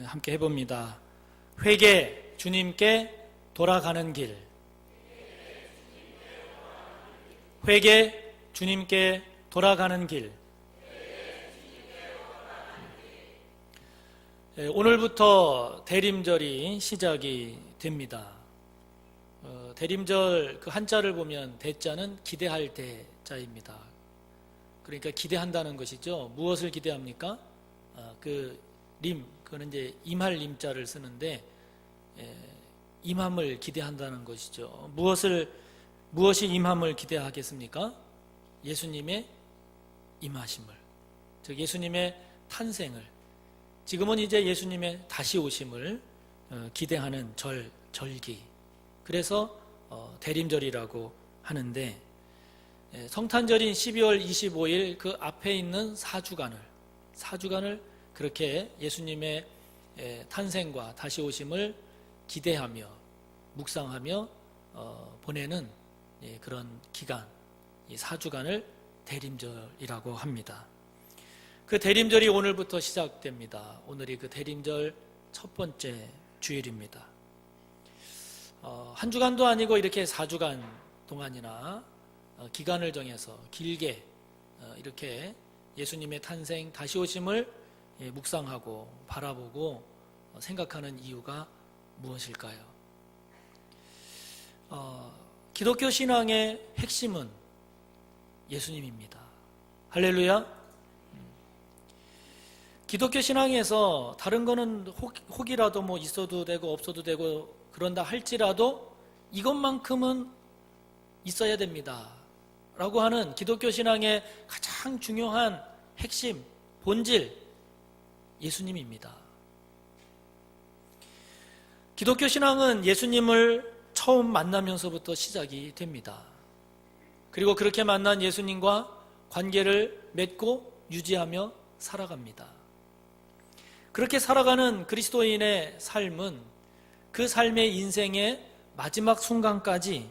함께 해봅니다. 회개, 주님께 돌아가는 길. 회개, 주님께 돌아가는 길. 오늘부터 대림절이 시작이 됩니다. 대림절 그 한자를 보면 대자는 기대할 대자입니다. 그러니까 기대한다는 것이죠. 무엇을 기대합니까? 그거는 이제 임할 임자를 쓰는데 임함을 기대한다는 것이죠. 무엇이 임함을 기대하겠습니까? 예수님의 임하심을, 즉 예수님의 탄생을, 지금은 이제 예수님의 다시 오심을 기대하는 절기. 그래서 대림절이라고 하는데, 성탄절인 12월 25일 그 앞에 있는 사주간을 그렇게 예수님의 탄생과 다시 오심을 기대하며 묵상하며 보내는 그런 기간, 이 사주간을 대림절이라고 합니다. 그 대림절이 오늘부터 시작됩니다. 오늘이 그 대림절 첫 번째 주일입니다. 한 주간도 아니고 이렇게 4주간 동안이나 기간을 정해서 길게 이렇게 예수님의 탄생, 다시 오심을 묵상하고 바라보고 생각하는 이유가 무엇일까요? 기독교 신앙의 핵심은 예수님입니다. 할렐루야. 기독교 신앙에서 다른 거는 혹이라도 뭐 있어도 되고 없어도 되고 그런다 할지라도 이것만큼은 있어야 됩니다 라고 하는 기독교 신앙의 가장 중요한 핵심, 본질, 예수님입니다. 기독교 신앙은 예수님을 처음 만나면서부터 시작이 됩니다. 그리고 그렇게 만난 예수님과 관계를 맺고 유지하며 살아갑니다. 그렇게 살아가는 그리스도인의 삶은 그 삶의 인생의 마지막 순간까지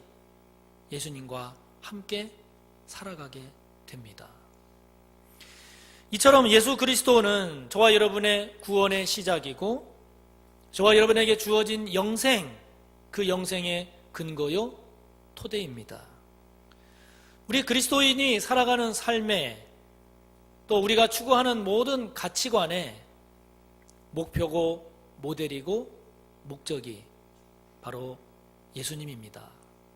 예수님과 함께 살아가게 됩니다. 이처럼 예수 그리스도는 저와 여러분의 구원의 시작이고 저와 여러분에게 주어진 영생, 그 영생의 근거요 토대입니다. 우리 그리스도인이 살아가는 삶에, 또 우리가 추구하는 모든 가치관에 목표고 모델이고 목적이 바로 예수님입니다.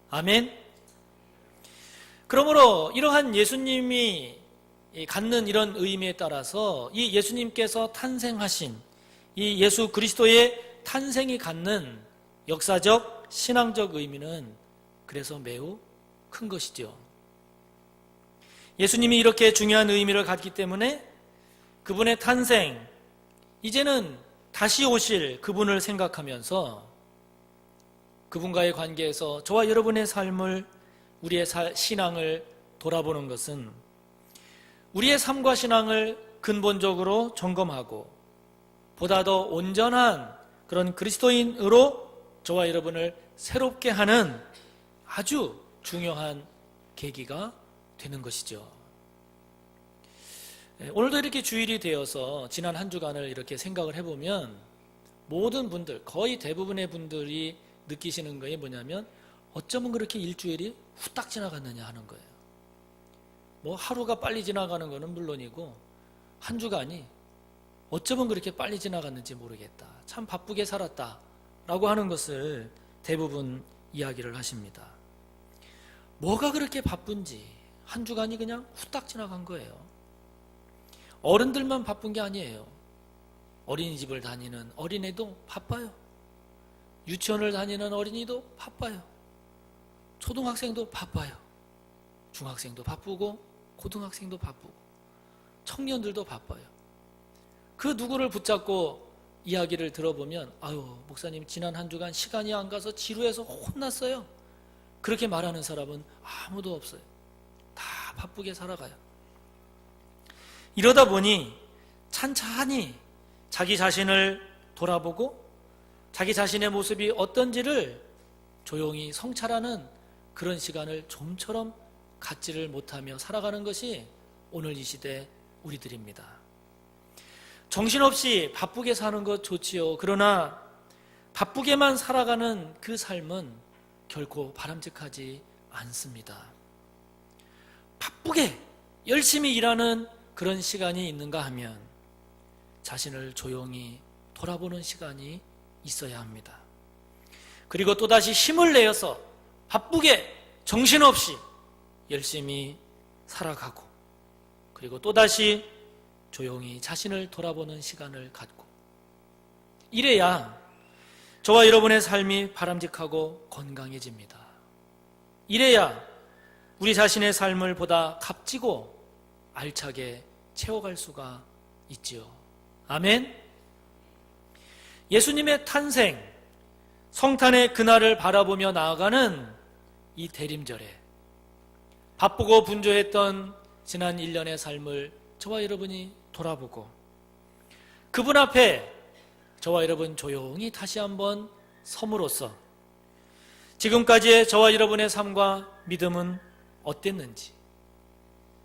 아멘. 그러므로 이러한 예수님이 갖는 이런 의미에 따라서 이 예수님께서 탄생하신 이 예수 그리스도의 탄생이 갖는 역사적, 신앙적 의미는 그래서 매우 큰 것이죠. 예수님이 이렇게 중요한 의미를 갖기 때문에 그분의 탄생, 이제는 다시 오실 그분을 생각하면서 그분과의 관계에서 저와 여러분의 삶을, 우리의 신앙을 돌아보는 것은 우리의 삶과 신앙을 근본적으로 점검하고 보다 더 온전한 그런 그리스도인으로 저와 여러분을 새롭게 하는 아주 중요한 계기가 되는 것이죠. 오늘도 이렇게 주일이 되어서 지난 한 주간을 이렇게 생각을 해보면 모든 분들, 거의 대부분의 분들이 느끼시는 것이 뭐냐면 어쩌면 그렇게 일주일이 후딱 지나갔느냐 하는 거예요. 뭐 하루가 빨리 지나가는 것은 물론이고 한 주간이 어쩌면 그렇게 빨리 지나갔는지 모르겠다, 참 바쁘게 살았다 라고 하는 것을 대부분 이야기를 하십니다. 뭐가 그렇게 바쁜지 한 주간이 그냥 후딱 지나간 거예요. 어른들만 바쁜 게 아니에요. 어린이집을 다니는 어린애도 바빠요. 유치원을 다니는 어린이도 바빠요. 초등학생도 바빠요. 중학생도 바쁘고 고등학생도 바쁘고 청년들도 바빠요. 그 누구를 붙잡고 이야기를 들어보면 아유, 목사님 지난 한 주간 시간이 안 가서 지루해서 혼났어요, 그렇게 말하는 사람은 아무도 없어요. 다 바쁘게 살아가요. 이러다 보니 찬찬히 자기 자신을 돌아보고 자기 자신의 모습이 어떤지를 조용히 성찰하는 그런 시간을 좀처럼 갖지를 못하며 살아가는 것이 오늘 이 시대 우리들입니다. 정신없이 바쁘게 사는 것 좋지요. 그러나 바쁘게만 살아가는 그 삶은 결코 바람직하지 않습니다. 바쁘게 열심히 일하는 그런 시간이 있는가 하면 자신을 조용히 돌아보는 시간이 있어야 합니다. 그리고 또다시 힘을 내어서 바쁘게 정신없이 열심히 살아가고, 그리고 또다시 조용히 자신을 돌아보는 시간을 갖고, 이래야 저와 여러분의 삶이 바람직하고 건강해집니다. 이래야 우리 자신의 삶을 보다 값지고 알차게 채워갈 수가 있지요. 아멘. 예수님의 탄생, 성탄의 그날을 바라보며 나아가는 이 대림절에 바쁘고 분주했던 지난 1년의 삶을 저와 여러분이 돌아보고, 그분 앞에 저와 여러분 조용히 다시 한번 섬으로써 지금까지의 저와 여러분의 삶과 믿음은 어땠는지,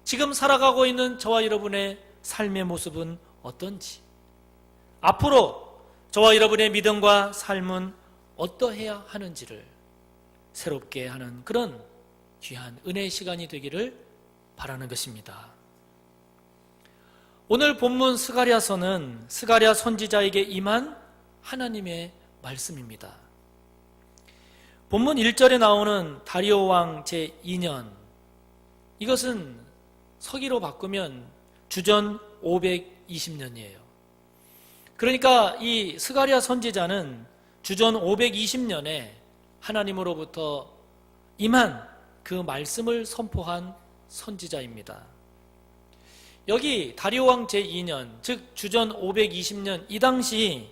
지금 살아가고 있는 저와 여러분의 삶의 모습은 어떤지, 앞으로 저와 여러분의 믿음과 삶은 어떠해야 하는지를 새롭게 하는 그런 귀한 은혜의 시간이 되기를 바라는 것입니다. 오늘 본문 스가랴서는 스가랴 선지자에게 임한 하나님의 말씀입니다. 본문 1절에 나오는 다리오 왕 제2년, 이것은 서기로 바꾸면 주전 520년이에요. 그러니까 이 스가랴 선지자는 주전 520년에 하나님으로부터 임한 그 말씀을 선포한 선지자입니다. 여기 다리오 왕 제2년, 즉 주전 520년, 이 당시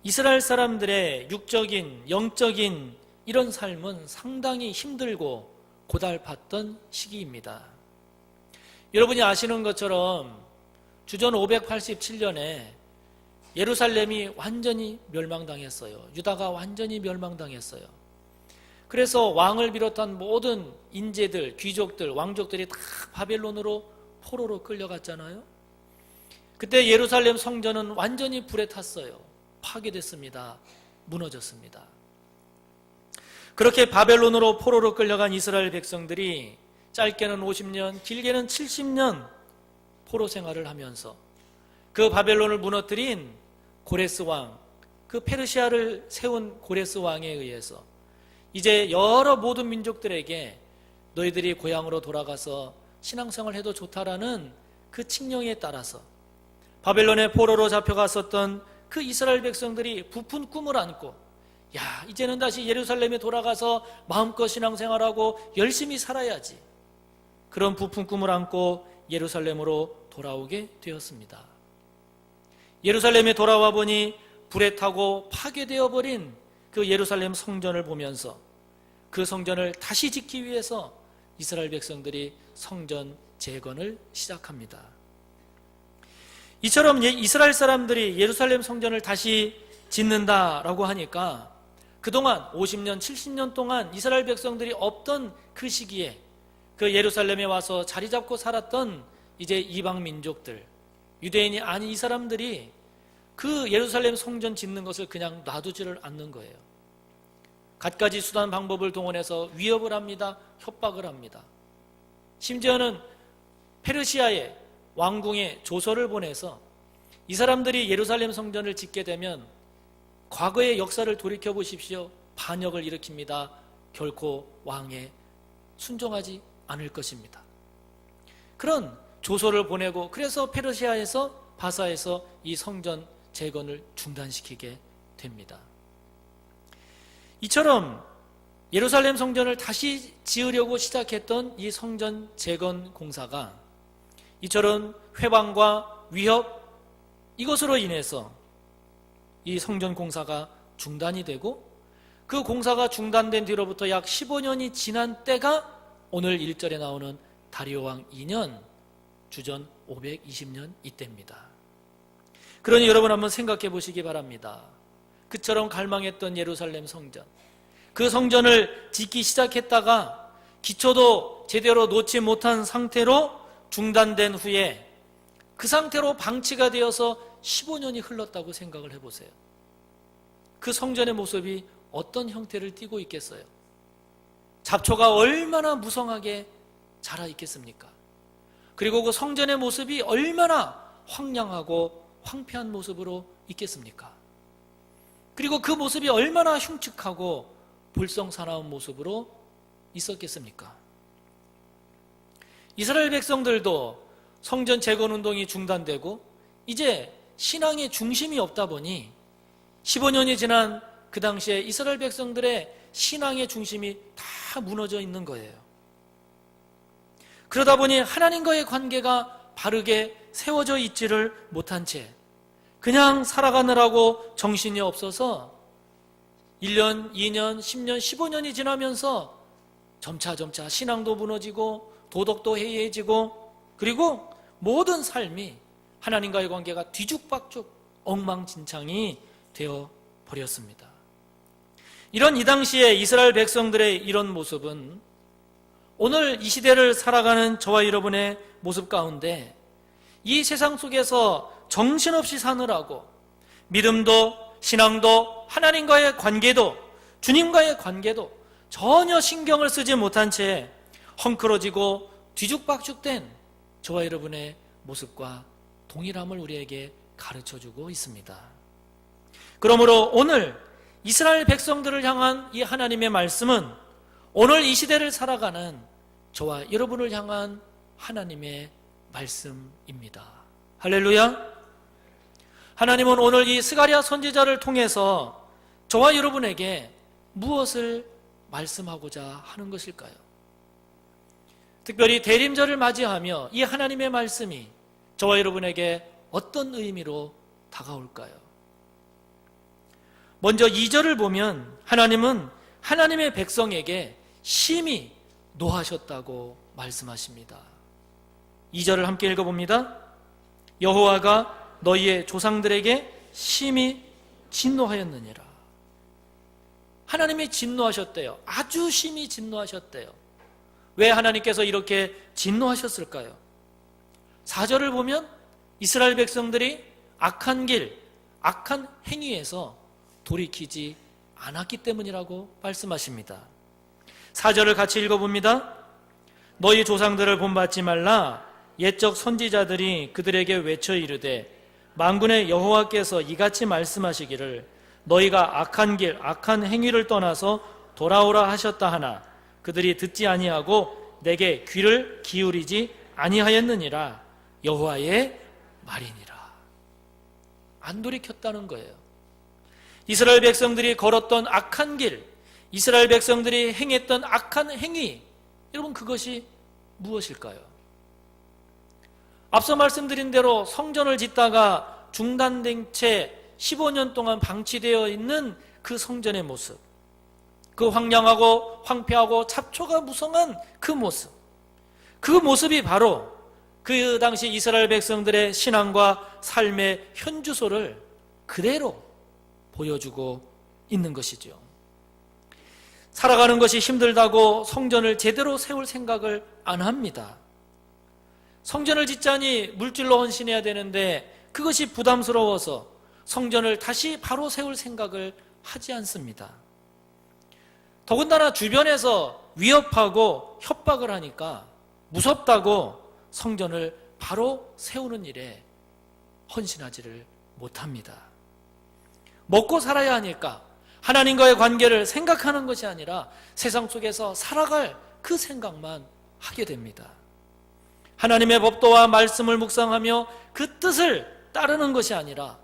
이스라엘 사람들의 육적인, 영적인 이런 삶은 상당히 힘들고 고달팠던 시기입니다. 여러분이 아시는 것처럼 주전 587년에 예루살렘이 완전히 멸망당했어요. 유다가 완전히 멸망당했어요. 그래서 왕을 비롯한 모든 인재들, 귀족들, 왕족들이 다 바벨론으로 포로로 끌려갔잖아요. 그때 예루살렘 성전은 완전히 불에 탔어요. 파괴됐습니다. 무너졌습니다. 그렇게 바벨론으로 포로로 끌려간 이스라엘 백성들이 짧게는 50년, 길게는 70년 포로 생활을 하면서 그 바벨론을 무너뜨린 고레스 왕, 그 페르시아를 세운 고레스 왕에 의해서 이제 여러 모든 민족들에게 너희들이 고향으로 돌아가서 신앙생활을 해도 좋다라는 그 칙령에 따라서 바벨론의 포로로 잡혀갔었던 그 이스라엘 백성들이 부푼 꿈을 안고, 야, 이제는 다시 예루살렘에 돌아가서 마음껏 신앙생활하고 열심히 살아야지, 그런 부푼 꿈을 안고 예루살렘으로 돌아오게 되었습니다. 예루살렘에 돌아와 보니 불에 타고 파괴되어 버린 그 예루살렘 성전을 보면서 그 성전을 다시 짓기 위해서 이스라엘 백성들이 성전 재건을 시작합니다. 이처럼 이스라엘 사람들이 예루살렘 성전을 다시 짓는다라고 하니까 그동안 50년, 70년 동안 이스라엘 백성들이 없던 그 시기에 그 예루살렘에 와서 자리 잡고 살았던 이제 이방 민족들, 유대인이 아닌 이 사람들이 그 예루살렘 성전 짓는 것을 그냥 놔두지를 않는 거예요. 갖가지 수단 방법을 동원해서 위협을 합니다. 협박을 합니다. 심지어는 페르시아의 왕궁에 조서를 보내서 이 사람들이 예루살렘 성전을 짓게 되면 과거의 역사를 돌이켜 보십시오. 반역을 일으킵니다. 결코 왕에 순종하지 않을 것입니다. 그런 조서를 보내고, 그래서 페르시아에서, 바사에서 이 성전 재건을 중단시키게 됩니다. 이처럼 예루살렘 성전을 다시 지으려고 시작했던 이 성전 재건 공사가 이처럼 회방과 위협, 이것으로 인해서 이 성전 공사가 중단이 되고, 그 공사가 중단된 뒤로부터 약 15년이 지난 때가 오늘 1절에 나오는 다리오 왕 2년, 주전 520년 이때입니다. 그러니 여러분 한번 생각해 보시기 바랍니다. 그처럼 갈망했던 예루살렘 성전, 그 성전을 짓기 시작했다가 기초도 제대로 놓지 못한 상태로 중단된 후에 그 상태로 방치가 되어서 15년이 흘렀다고 생각을 해보세요. 그 성전의 모습이 어떤 형태를 띠고 있겠어요? 잡초가 얼마나 무성하게 자라 있겠습니까? 그리고 그 성전의 모습이 얼마나 황량하고 황폐한 모습으로 있겠습니까? 그리고 그 모습이 얼마나 흉측하고 볼썽사나운 모습으로 있었겠습니까? 이스라엘 백성들도 성전 재건운동이 중단되고 이제 신앙의 중심이 없다 보니 15년이 지난 그 당시에 이스라엘 백성들의 신앙의 중심이 다 무너져 있는 거예요. 그러다 보니 하나님과의 관계가 바르게 세워져 있지를 못한 채 그냥 살아가느라고 정신이 없어서 1년, 2년, 10년, 15년이 지나면서 점차 신앙도 무너지고 도덕도 해이해지고 그리고 모든 삶이 하나님과의 관계가 뒤죽박죽 엉망진창이 되어 버렸습니다. 이런 이 당시에 이스라엘 백성들의 이런 모습은 오늘 이 시대를 살아가는 저와 여러분의 모습 가운데 이 세상 속에서 정신없이 사느라고 믿음도 신앙도 하나님과의 관계도 주님과의 관계도 전혀 신경을 쓰지 못한 채 헝클어지고 뒤죽박죽된 저와 여러분의 모습과 동일함을 우리에게 가르쳐주고 있습니다. 그러므로 오늘 이스라엘 백성들을 향한 이 하나님의 말씀은 오늘 이 시대를 살아가는 저와 여러분을 향한 하나님의 말씀입니다. 할렐루야! 하나님은 오늘 이 스가랴 선지자를 통해서 저와 여러분에게 무엇을 말씀하고자 하는 것일까요? 특별히 대림절을 맞이하며 이 하나님의 말씀이 저와 여러분에게 어떤 의미로 다가올까요? 먼저 2절을 보면 하나님은 하나님의 백성에게 심히 노하셨다고 말씀하십니다. 2절을 함께 읽어봅니다. 여호와가 너희의 조상들에게 심히 진노하였느니라. 하나님이 진노하셨대요. 아주 심히 진노하셨대요. 왜 하나님께서 이렇게 진노하셨을까요? 4절을 보면 이스라엘 백성들이 악한 길, 악한 행위에서 돌이키지 않았기 때문이라고 말씀하십니다. 4절을 같이 읽어봅니다. 너희 조상들을 본받지 말라. 옛적 선지자들이 그들에게 외쳐 이르되 만군의 여호와께서 이같이 말씀하시기를 너희가 악한 길, 악한 행위를 떠나서 돌아오라 하셨다 하나 그들이 듣지 아니하고 내게 귀를 기울이지 아니하였느니라. 여호와의 말이니라. 안 돌이켰다는 거예요. 이스라엘 백성들이 걸었던 악한 길, 이스라엘 백성들이 행했던 악한 행위, 여러분 그것이 무엇일까요? 앞서 말씀드린 대로 성전을 짓다가 중단된 채 15년 동안 방치되어 있는 그 성전의 모습, 그 황량하고 황폐하고 잡초가 무성한 그 모습, 그 모습이 바로 그 당시 이스라엘 백성들의 신앙과 삶의 현주소를 그대로 보여주고 있는 것이죠. 살아가는 것이 힘들다고 성전을 제대로 세울 생각을 안 합니다. 성전을 짓자니 물질로 헌신해야 되는데 그것이 부담스러워서 성전을 다시 바로 세울 생각을 하지 않습니다. 더군다나 주변에서 위협하고 협박을 하니까 무섭다고 성전을 바로 세우는 일에 헌신하지를 못합니다. 먹고 살아야 하니까 하나님과의 관계를 생각하는 것이 아니라 세상 속에서 살아갈 그 생각만 하게 됩니다. 하나님의 법도와 말씀을 묵상하며 그 뜻을 따르는 것이 아니라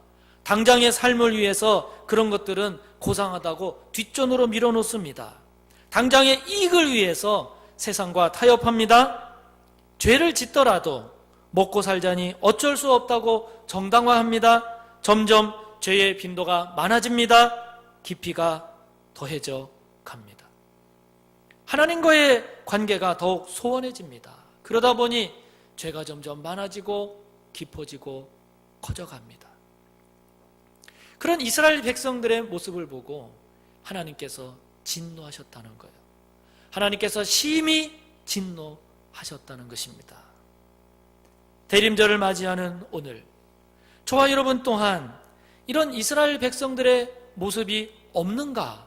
당장의 삶을 위해서 그런 것들은 고상하다고 뒷전으로 밀어놓습니다. 당장의 이익을 위해서 세상과 타협합니다. 죄를 짓더라도 먹고 살자니 어쩔 수 없다고 정당화합니다. 점점 죄의 빈도가 많아집니다. 깊이가 더해져 갑니다. 하나님과의 관계가 더욱 소원해집니다. 그러다 보니 죄가 점점 많아지고 깊어지고 커져갑니다. 그런 이스라엘 백성들의 모습을 보고 하나님께서 진노하셨다는 거예요. 하나님께서 심히 진노하셨다는 것입니다. 대림절을 맞이하는 오늘 저와 여러분 또한 이런 이스라엘 백성들의 모습이 없는가,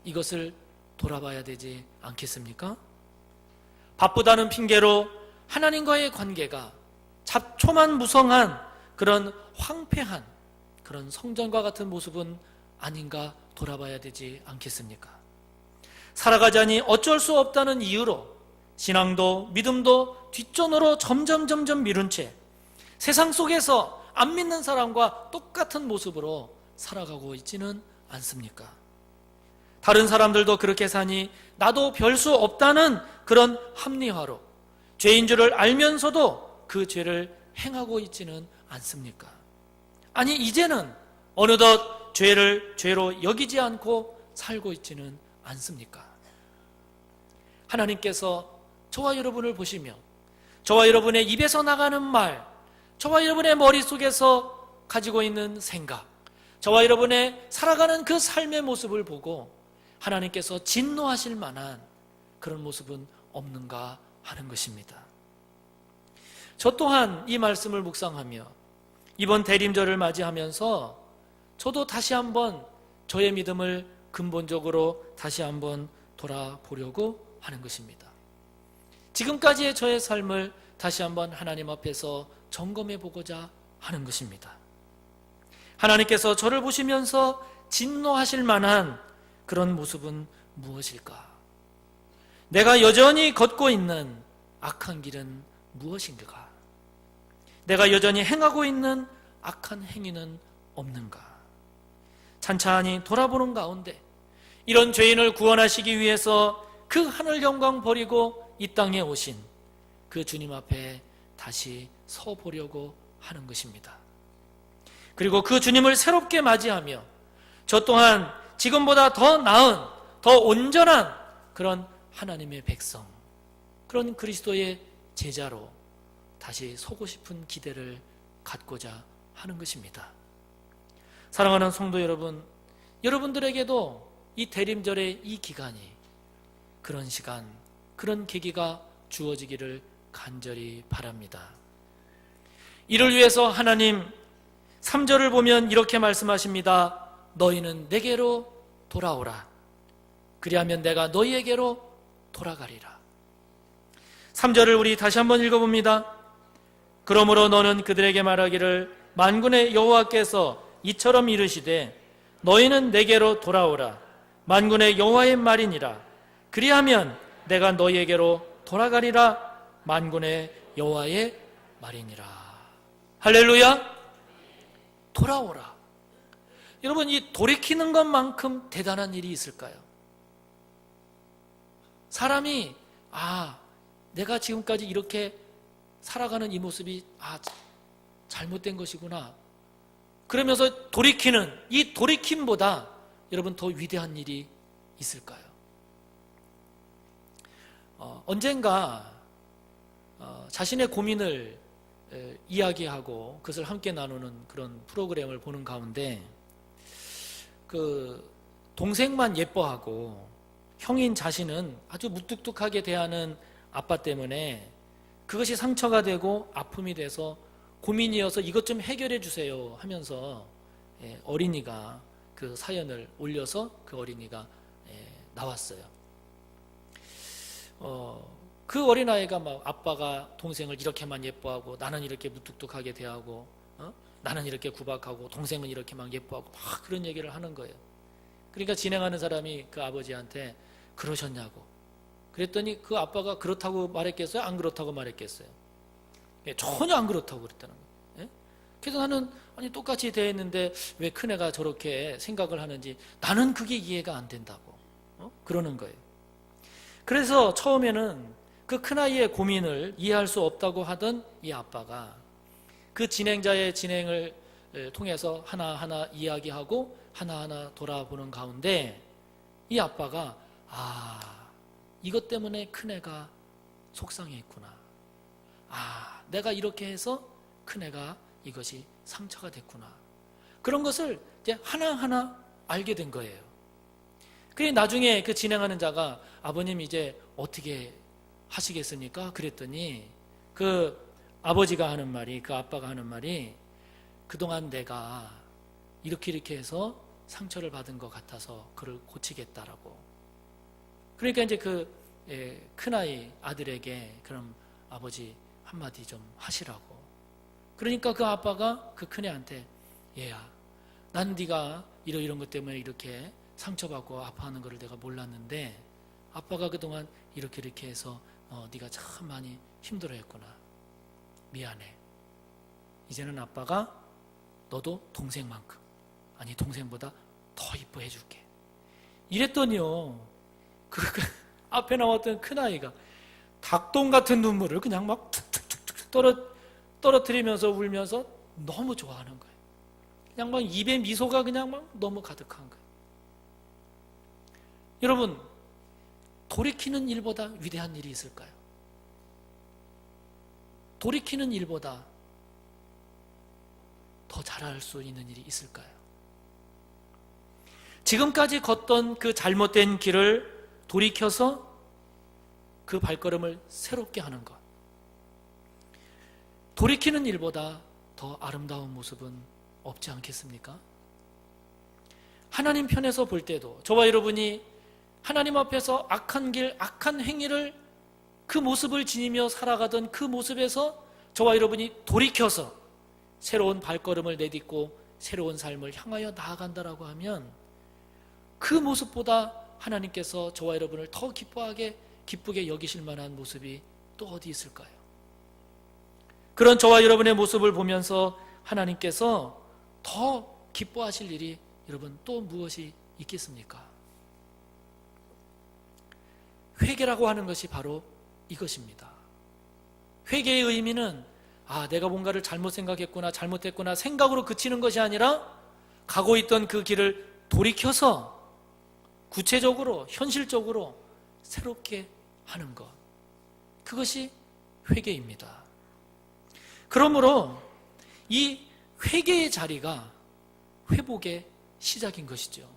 이것을 돌아봐야 되지 않겠습니까? 바쁘다는 핑계로 하나님과의 관계가 잡초만무성한 그런 황폐한 그런 성전과 같은 모습은 아닌가 돌아봐야 되지 않겠습니까? 살아가자니 어쩔 수 없다는 이유로 신앙도 믿음도 뒷전으로 점점 미룬 채 세상 속에서 안 믿는 사람과 똑같은 모습으로 살아가고 있지는 않습니까? 다른 사람들도 그렇게 사니 나도 별 수 없다는 그런 합리화로 죄인 줄을 알면서도 그 죄를 행하고 있지는 않습니까? 아니, 이제는 어느덧 죄를 죄로 여기지 않고 살고 있지는 않습니까? 하나님께서 저와 여러분을 보시며 저와 여러분의 입에서 나가는 말, 저와 여러분의 머릿속에서 가지고 있는 생각, 저와 여러분의 살아가는 그 삶의 모습을 보고 하나님께서 진노하실 만한 그런 모습은 없는가 하는 것입니다. 저 또한 이 말씀을 묵상하며 이번 대림절을 맞이하면서 저도 다시 한번 저의 믿음을 근본적으로 다시 한번 돌아보려고 하는 것입니다. 지금까지의 저의 삶을 다시 한번 하나님 앞에서 점검해 보고자 하는 것입니다. 하나님께서 저를 보시면서 진노하실 만한 그런 모습은 무엇일까? 내가 여전히 걷고 있는 악한 길은 무엇인가? 내가 여전히 행하고 있는 악한 행위는 없는가? 찬찬히 돌아보는 가운데 이런 죄인을 구원하시기 위해서 그 하늘 영광 버리고 이 땅에 오신 그 주님 앞에 다시 서 보려고 하는 것입니다. 그리고 그 주님을 새롭게 맞이하며 저 또한 지금보다 더 나은, 더 온전한 그런 하나님의 백성, 그런 그리스도의 제자로 다시 서고 싶은 기대를 갖고자 하는 것입니다. 사랑하는 성도 여러분, 여러분들에게도 이 대림절의 이 기간이 그런 시간, 그런 계기가 주어지기를 간절히 바랍니다. 이를 위해서 하나님 3절을 보면 이렇게 말씀하십니다. 너희는 내게로 돌아오라. 그리하면 내가 너희에게로 돌아가리라. 3절을 우리 다시 한번 읽어봅니다. 그러므로 너는 그들에게 말하기를 만군의 여호와께서 이처럼 이르시되 너희는 내게로 돌아오라. 만군의 여호와의 말이니라. 그리하면 내가 너희에게로 돌아가리라. 만군의 여호와의 말이니라. 할렐루야. 돌아오라. 여러분, 이 돌이키는 것만큼 대단한 일이 있을까요? 사람이 내가 지금까지 이렇게 살아가는 이 모습이 잘못된 것이구나, 그러면서 돌이키는 이 돌이킴보다 여러분 더 위대한 일이 있을까요? 언젠가 자신의 고민을 이야기하고 그것을 함께 나누는 그런 프로그램을 보는 가운데 그 동생만 예뻐하고 형인 자신은 아주 무뚝뚝하게 대하는 아빠 때문에 그것이 상처가 되고 아픔이 돼서 고민이어서 이것 좀 해결해 주세요 하면서 어린이가 그 사연을 올려서 그 어린이가 나왔어요. 그 어린아이가 막 아빠가 동생을 이렇게만 예뻐하고 나는 이렇게 무뚝뚝하게 대하고 나는 이렇게 구박하고 동생은 이렇게 막 예뻐하고 막 그런 얘기를 하는 거예요. 그러니까 진행하는 사람이 그 아버지한테 그러셨냐고 그랬더니 그 아빠가 그렇다고 말했겠어요? 안 그렇다고 말했겠어요? 전혀 안 그렇다고 그랬다는 거예요. 그래서 나는 똑같이 대했는데 왜 큰애가 저렇게 생각을 하는지 나는 그게 이해가 안 된다고 그러는 거예요. 그래서 처음에는 그 큰아이의 고민을 이해할 수 없다고 하던 이 아빠가 그 진행자의 진행을 통해서 하나하나 이야기하고 하나하나 돌아보는 가운데 이 아빠가 이것 때문에 큰애가 속상했구나. 내가 이렇게 해서 큰애가 이것이 상처가 됐구나. 그런 것을 이제 하나하나 알게 된 거예요. 그래 나중에 그 진행하는 자가 아버님 이제 어떻게 하시겠습니까? 그랬더니 그 아버지가 하는 말이, 그 아빠가 하는 말이 그동안 내가 이렇게 해서 상처를 받은 것 같아서 그를 고치겠다라고. 그러니까 이제 그 큰아이 아들에게 그럼 아버지 한마디 좀 하시라고. 그러니까 그 아빠가 그 큰애한테 얘야, 난 네가 이런 것 때문에 이렇게 상처받고 아파하는 거를 내가 몰랐는데 아빠가 그동안 이렇게 해서 네가 참 많이 힘들어했구나. 미안해. 이제는 아빠가 너도 동생만큼, 아니 동생보다 더 이뻐해 줄게. 이랬더니요, 그 앞에 나왔던 큰아이가 닭똥 같은 눈물을 그냥 막 툭툭툭툭 떨어뜨리면서 울면서 너무 좋아하는 거예요. 그냥 막 입에 미소가 그냥 막 너무 가득한 거예요. 여러분, 돌이키는 일보다 위대한 일이 있을까요? 돌이키는 일보다 더 잘할 수 있는 일이 있을까요? 지금까지 걷던 그 잘못된 길을 돌이켜서 그 발걸음을 새롭게 하는 것. 돌이키는 일보다 더 아름다운 모습은 없지 않겠습니까? 하나님 편에서 볼 때도 저와 여러분이 하나님 앞에서 악한 길, 악한 행위를 그 모습을 지니며 살아가던 그 모습에서 저와 여러분이 돌이켜서 새로운 발걸음을 내딛고 새로운 삶을 향하여 나아간다라고 하면 그 모습보다 하나님께서 저와 여러분을 더 기쁘게 여기실 만한 모습이 또 어디 있을까요? 그런 저와 여러분의 모습을 보면서 하나님께서 더 기뻐하실 일이 여러분 또 무엇이 있겠습니까? 회개라고 하는 것이 바로 이것입니다. 회개의 의미는 내가 뭔가를 잘못 생각했구나, 잘못했구나 생각으로 그치는 것이 아니라 가고 있던 그 길을 돌이켜서 구체적으로, 현실적으로 새롭게 하는 것. 그것이 회개입니다. 그러므로 이 회개의 자리가 회복의 시작인 것이죠.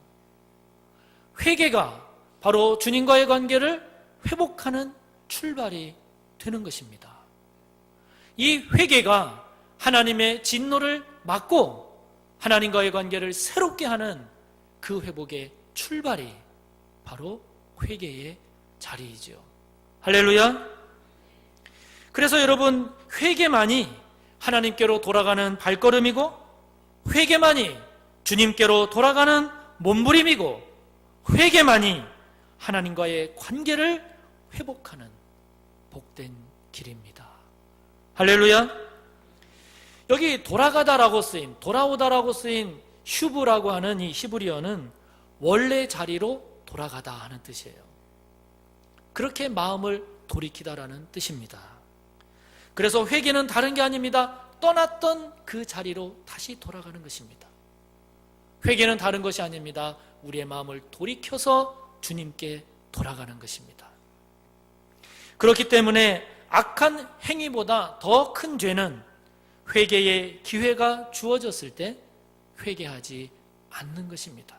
회개가 바로 주님과의 관계를 회복하는 출발이 되는 것입니다. 이 회개가 하나님의 진노를 막고 하나님과의 관계를 새롭게 하는 그 회복의 출발이 바로 회개의 자리이죠. 할렐루야. 그래서 여러분, 회개만이 하나님께로 돌아가는 발걸음이고 회개만이 주님께로 돌아가는 몸부림이고 회개만이 하나님과의 관계를 회복하는 복된 길입니다. 할렐루야. 여기 돌아가다라고 쓰인, 돌아오다라고 쓰인 슈브라고 하는 이 히브리어는 원래 자리로 돌아가다 하는 뜻이에요. 그렇게 마음을 돌이키다라는 뜻입니다. 그래서 회개는 다른 게 아닙니다. 떠났던 그 자리로 다시 돌아가는 것입니다. 회개는 다른 것이 아닙니다. 우리의 마음을 돌이켜서 주님께 돌아가는 것입니다. 그렇기 때문에 악한 행위보다 더 큰 죄는 회개의 기회가 주어졌을 때 회개하지 않는 것입니다.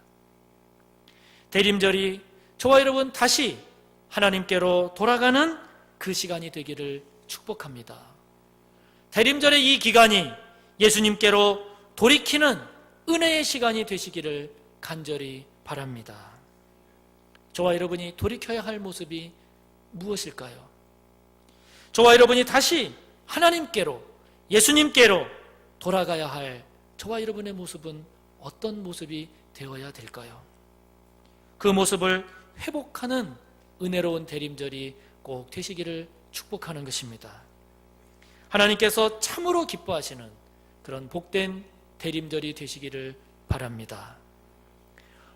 대림절이 저와 여러분 다시 하나님께로 돌아가는 그 시간이 되기를 축복합니다. 대림절의 이 기간이 예수님께로 돌이키는 은혜의 시간이 되시기를 간절히 바랍니다. 저와 여러분이 돌이켜야 할 모습이 무엇일까요? 저와 여러분이 다시 하나님께로, 예수님께로 돌아가야 할 저와 여러분의 모습은 어떤 모습이 되어야 될까요? 그 모습을 회복하는 은혜로운 대림절이 꼭 되시기를 축복하는 것입니다. 하나님께서 참으로 기뻐하시는 그런 복된 대림절이 되시기를 바랍니다.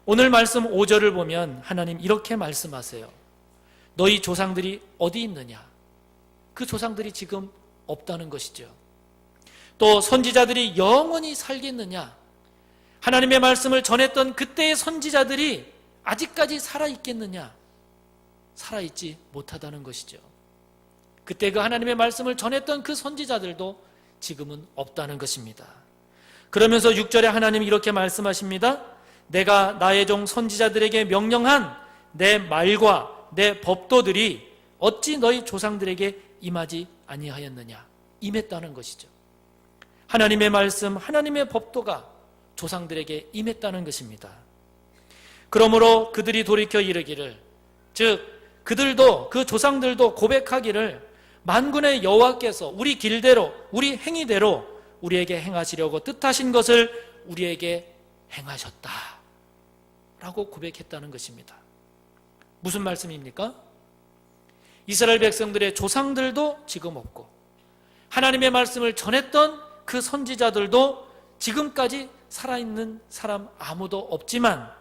오늘 말씀 5절을 보면 하나님 이렇게 말씀하세요. 너희 조상들이 어디 있느냐? 그 조상들이 지금 없다는 것이죠. 또 선지자들이 영원히 살겠느냐? 하나님의 말씀을 전했던 그때의 선지자들이 아직까지 살아있겠느냐? 살아있지 못하다는 것이죠. 그때 그 하나님의 말씀을 전했던 그 선지자들도 지금은 없다는 것입니다. 그러면서 6절에 하나님이 이렇게 말씀하십니다. 내가 나의 종 선지자들에게 명령한 내 말과 내 법도들이 어찌 너희 조상들에게 임하지 아니하였느냐? 임했다는 것이죠. 하나님의 말씀, 하나님의 법도가 조상들에게 임했다는 것입니다. 그러므로 그들이 돌이켜 이르기를, 즉 그들도, 그 조상들도 고백하기를, 만군의 여호와께서 우리 길대로, 우리 행위대로 우리에게 행하시려고 뜻하신 것을 우리에게 행하셨다 라고 고백했다는 것입니다. 무슨 말씀입니까? 이스라엘 백성들의 조상들도 지금 없고, 하나님의 말씀을 전했던 그 선지자들도 지금까지 살아있는 사람 아무도 없지만,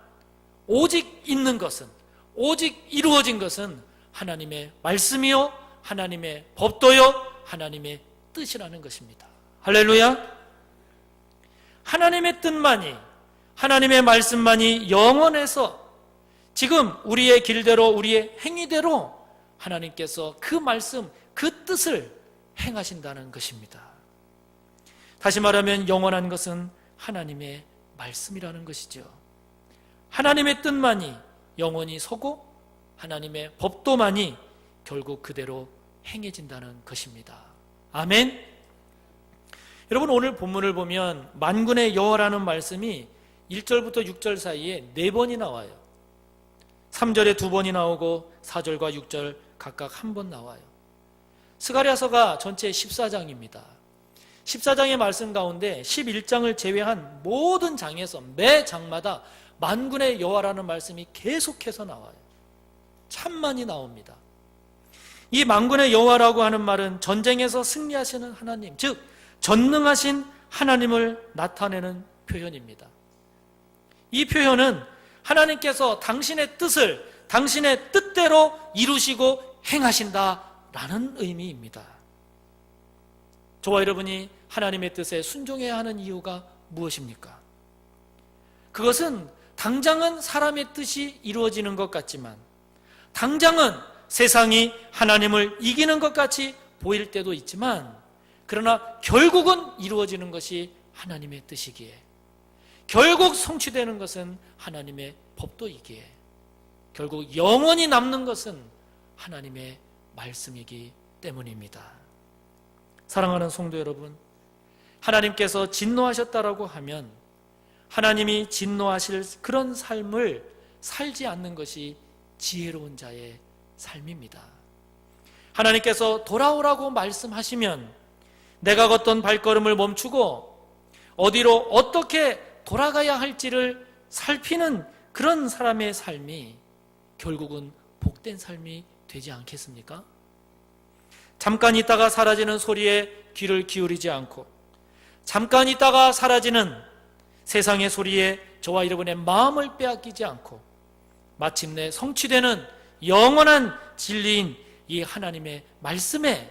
오직 있는 것은, 오직 이루어진 것은 하나님의 말씀이요, 하나님의 법도요, 하나님의 뜻이라는 것입니다. 할렐루야. 하나님의 뜻만이, 하나님의 말씀만이 영원해서 지금 우리의 길대로, 우리의 행위대로 하나님께서 그 말씀, 그 뜻을 행하신다는 것입니다. 다시 말하면 영원한 것은 하나님의 말씀이라는 것이죠. 하나님의 뜻만이 영원히 서고 하나님의 법도만이 결국 그대로 행해진다는 것입니다. 아멘. 여러분, 오늘 본문을 보면 만군의 여호와라는 말씀이 1절부터 6절 사이에 4번이 나와요. 3절에 2번이 나오고 4절과 6절 각각 1번 나와요. 스가랴서가 전체 14장입니다. 14장의 말씀 가운데 11장을 제외한 모든 장에서 매 장마다 만군의 여호와라는 말씀이 계속해서 나와요. 참 많이 나옵니다. 이 만군의 여호와라고 하는 말은 전쟁에서 승리하시는 하나님, 즉 전능하신 하나님을 나타내는 표현입니다. 이 표현은 하나님께서 당신의 뜻을 당신의 뜻대로 이루시고 행하신다라는 의미입니다. 저와 여러분이 하나님의 뜻에 순종해야 하는 이유가 무엇입니까? 그것은 당장은 사람의 뜻이 이루어지는 것 같지만, 당장은 세상이 하나님을 이기는 것 같이 보일 때도 있지만, 그러나 결국은 이루어지는 것이 하나님의 뜻이기에, 결국 성취되는 것은 하나님의 법도이기에, 결국 영원히 남는 것은 하나님의 말씀이기 때문입니다. 사랑하는 성도 여러분, 하나님께서 진노하셨다라고 하면 하나님이 진노하실 그런 삶을 살지 않는 것이 지혜로운 자의 삶입니다. 하나님께서 돌아오라고 말씀하시면 내가 걷던 발걸음을 멈추고 어디로 어떻게 돌아가야 할지를 살피는 그런 사람의 삶이 결국은 복된 삶이 되지 않겠습니까? 잠깐 있다가 사라지는 소리에 귀를 기울이지 않고, 잠깐 있다가 사라지는 세상의 소리에 저와 여러분의 마음을 빼앗기지 않고, 마침내 성취되는 영원한 진리인 이 하나님의 말씀에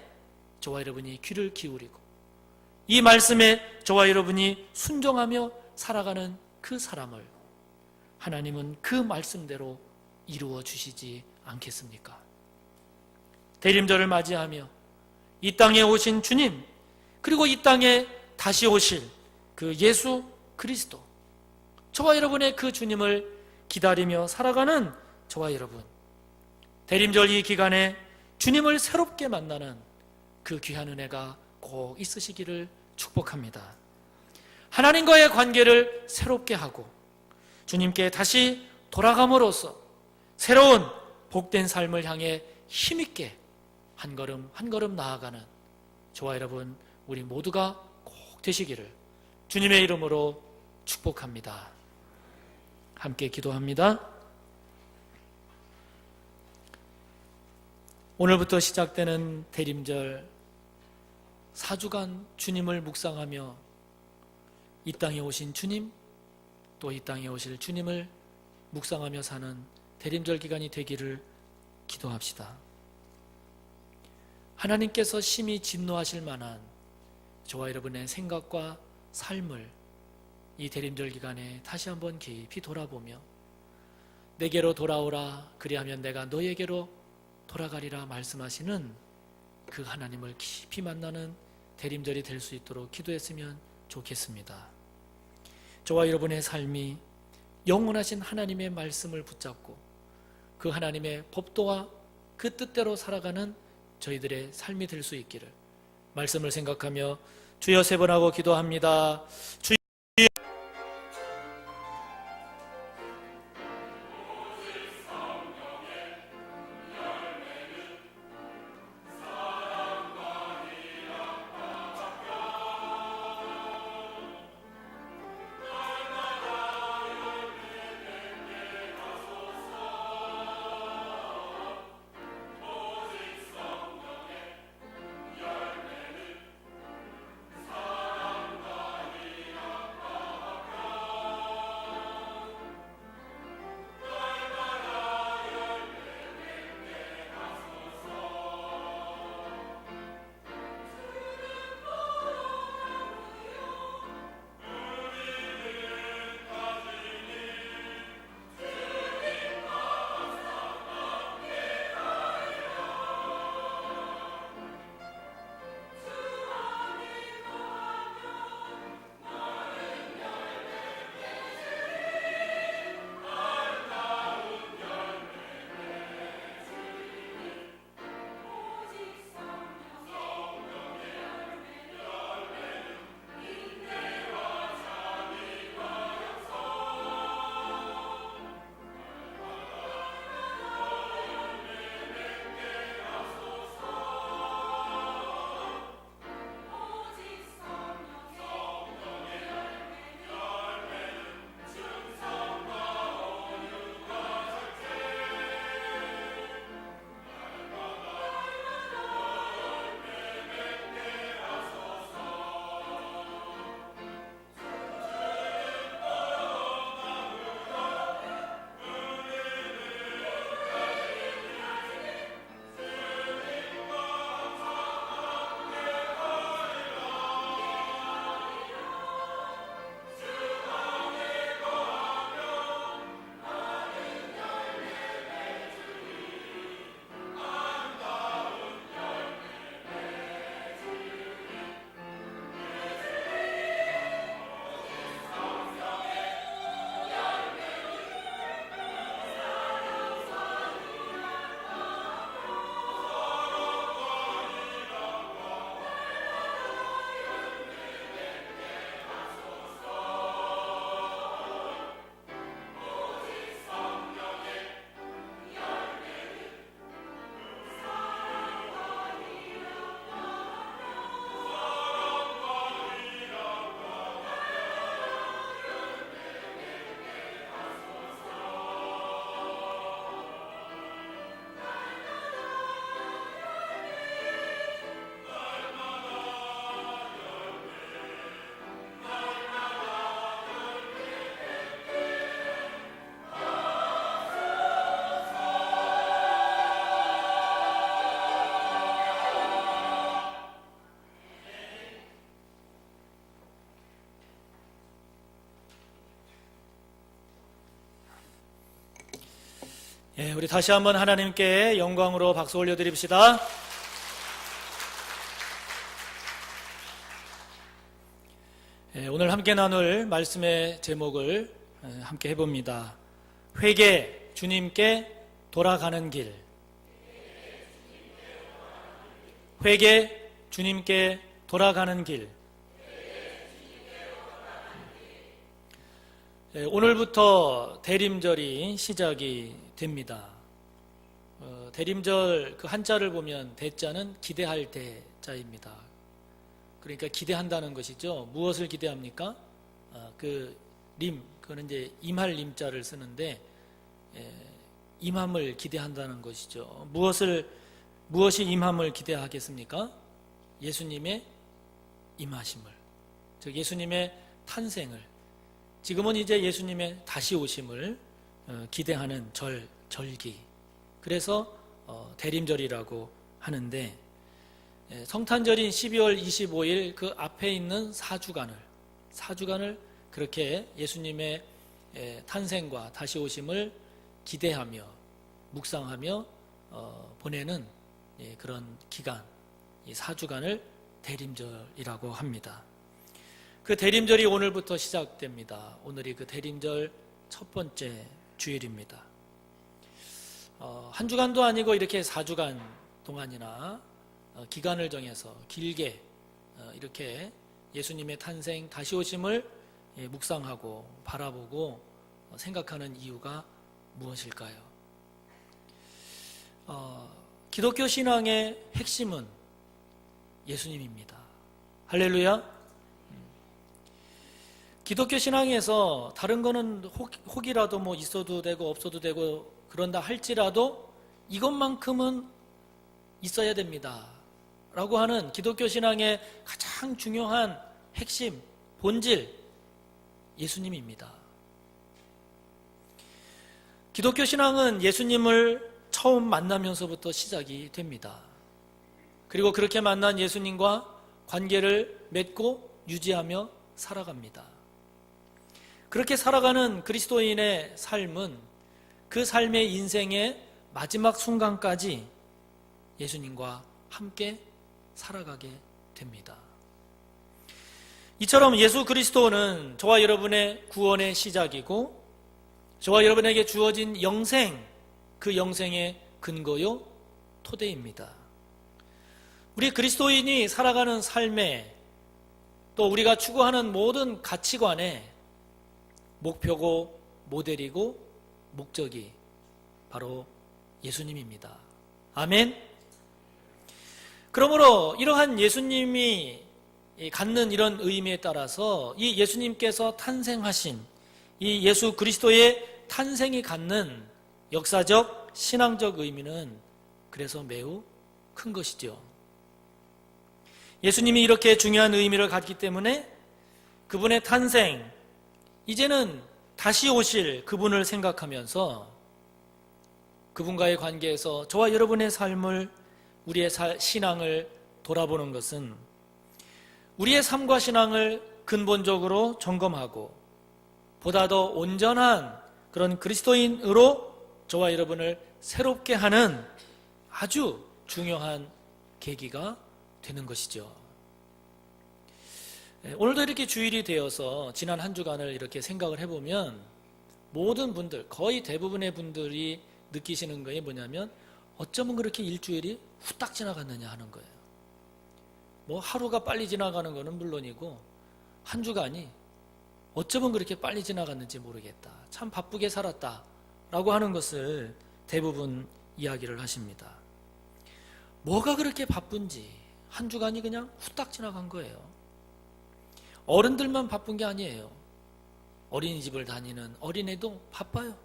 저와 여러분이 귀를 기울이고, 이 말씀에 저와 여러분이 순종하며 살아가는 그 사람을 하나님은 그 말씀대로 이루어 주시지 않겠습니까? 대림절을 맞이하며 이 땅에 오신 주님, 그리고 이 땅에 다시 오실 그 예수 그리스도, 저와 여러분의 그 주님을 기다리며 살아가는 저와 여러분, 대림절 이 기간에 주님을 새롭게 만나는 그 귀한 은혜가 꼭 있으시기를 축복합니다. 하나님과의 관계를 새롭게 하고 주님께 다시 돌아감으로써 새로운 복된 삶을 향해 힘있게 한 걸음 한 걸음 나아가는 저와 여러분, 우리 모두가 꼭 되시기를 주님의 이름으로 축복합니다. 함께 기도합니다. 오늘부터 시작되는 대림절 4주간 주님을 묵상하며 이 땅에 오신 주님, 또 이 땅에 오실 주님을 묵상하며 사는 대림절 기간이 되기를 기도합시다. 하나님께서 심히 진노하실 만한 저와 여러분의 생각과 삶을 이 대림절 기간에 다시 한번 깊이 돌아보며 내게로 돌아오라, 그리하면 내가 너에게로 돌아가리라 말씀하시는 그 하나님을 깊이 만나는 대림절이 될 수 있도록 기도했으면 좋겠습니다. 저와 여러분의 삶이 영원하신 하나님의 말씀을 붙잡고 그 하나님의 법도와 그 뜻대로 살아가는 저희들의 삶이 될 수 있기를 말씀을 생각하며 주여 세 번 하고 기도합니다. 주여. 예, 우리 다시 한번 하나님께 영광으로 박수 올려드립시다. 예, 오늘 함께 나눌 말씀의 제목을 함께 해봅니다. 회개, 주님께 돌아가는 길. 회개, 주님께 돌아가는 길. 예, 오늘부터 대림절이 시작이 됩니다. 대림절 그 한자를 보면 대자는 기대할 대자입니다. 그러니까 기대한다는 것이죠. 무엇을 기대합니까? 그거는 이제 임할 림자를 쓰는데 임함을 기대한다는 것이죠. 무엇이 임함을 기대하겠습니까? 예수님의 임하심을, 즉 예수님의 탄생을, 지금은 이제 예수님의 다시 오심을 기대하는 절기. 그래서 대림절이라고 하는데, 성탄절인 12월 25일 그 앞에 있는 사주간을 그렇게 예수님의 탄생과 다시 오심을 기대하며 묵상하며 보내는 그런 기간, 이 사주간을 대림절이라고 합니다. 그 대림절이 오늘부터 시작됩니다. 오늘이 그 대림절 첫 번째 주일입니다. 한 주간도 아니고 이렇게 4주간 동안이나 기간을 정해서 길게 이렇게 예수님의 탄생, 다시 오심을 묵상하고 바라보고 생각하는 이유가 무엇일까요? 기독교 신앙의 핵심은 예수님입니다. 할렐루야. 기독교 신앙에서 다른 거는 혹이라도 뭐 있어도 되고 없어도 되고 그런다 할지라도 이것만큼은 있어야 됩니다 라고 하는 기독교 신앙의 가장 중요한 핵심, 본질, 예수님입니다. 기독교 신앙은 예수님을 처음 만나면서부터 시작이 됩니다. 그리고 그렇게 만난 예수님과 관계를 맺고 유지하며 살아갑니다. 그렇게 살아가는 그리스도인의 삶은 그 삶의 인생의 마지막 순간까지 예수님과 함께 살아가게 됩니다. 이처럼 예수 그리스도는 저와 여러분의 구원의 시작이고 저와 여러분에게 주어진 영생, 그 영생의 근거요 토대입니다. 우리 그리스도인이 살아가는 삶에 또 우리가 추구하는 모든 가치관에 목표고 모델이고 목적이 바로 예수님입니다. 아멘. 그러므로 이러한 예수님이 갖는 이런 의미에 따라서 이 예수님께서 탄생하신 이 예수 그리스도의 탄생이 갖는 역사적 신앙적 의미는 그래서 매우 큰 것이죠. 예수님이 이렇게 중요한 의미를 갖기 때문에 그분의 탄생, 이제는 다시 오실 그분을 생각하면서 그분과의 관계에서 저와 여러분의 삶을, 우리의 신앙을 돌아보는 것은 우리의 삶과 신앙을 근본적으로 점검하고 보다 더 온전한 그런 그리스도인으로 저와 여러분을 새롭게 하는 아주 중요한 계기가 되는 것이죠. 오늘도 이렇게 주일이 되어서 지난 한 주간을 이렇게 생각을 해보면 모든 분들, 거의 대부분의 분들이 느끼시는 것이 뭐냐면 어쩌면 그렇게 일주일이 후딱 지나갔느냐 하는 거예요. 뭐 하루가 빨리 지나가는 것은 물론이고 한 주간이 어쩌면 그렇게 빨리 지나갔는지 모르겠다. 참 바쁘게 살았다 라고 하는 것을 대부분 이야기를 하십니다. 뭐가 그렇게 바쁜지 한 주간이 그냥 후딱 지나간 거예요. 어른들만 바쁜 게 아니에요. 어린이집을 다니는 어린애도 바빠요.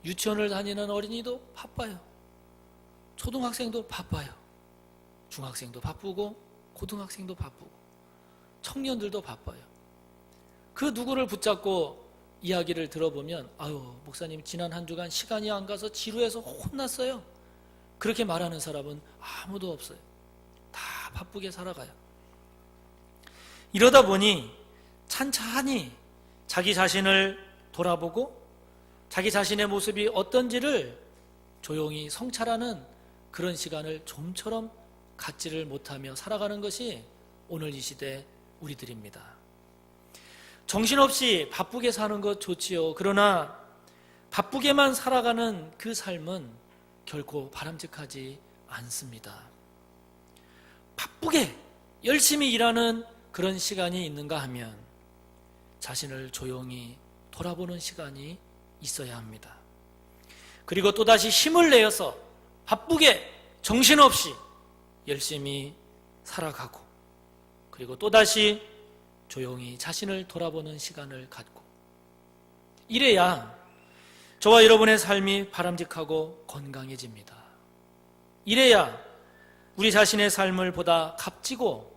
유치원을 다니는 어린이도 바빠요. 초등학생도 바빠요. 중학생도 바쁘고 고등학생도 바쁘고 청년들도 바빠요. 그 누구를 붙잡고 이야기를 들어보면 아유 목사님 지난 한 주간 시간이 안 가서 지루해서 혼났어요. 그렇게 말하는 사람은 아무도 없어요. 다 바쁘게 살아가요. 이러다 보니 찬찬히 자기 자신을 돌아보고 자기 자신의 모습이 어떤지를 조용히 성찰하는 그런 시간을 좀처럼 갖지를 못하며 살아가는 것이 오늘 이 시대 우리들입니다. 정신없이 바쁘게 사는 것 좋지요. 그러나 바쁘게만 살아가는 그 삶은 결코 바람직하지 않습니다. 바쁘게 열심히 일하는 그런 시간이 있는가 하면 자신을 조용히 돌아보는 시간이 있어야 합니다. 그리고 또다시 힘을 내어서 바쁘게 정신없이 열심히 살아가고 그리고 또다시 조용히 자신을 돌아보는 시간을 갖고 이래야 저와 여러분의 삶이 바람직하고 건강해집니다. 이래야 우리 자신의 삶을 보다 값지고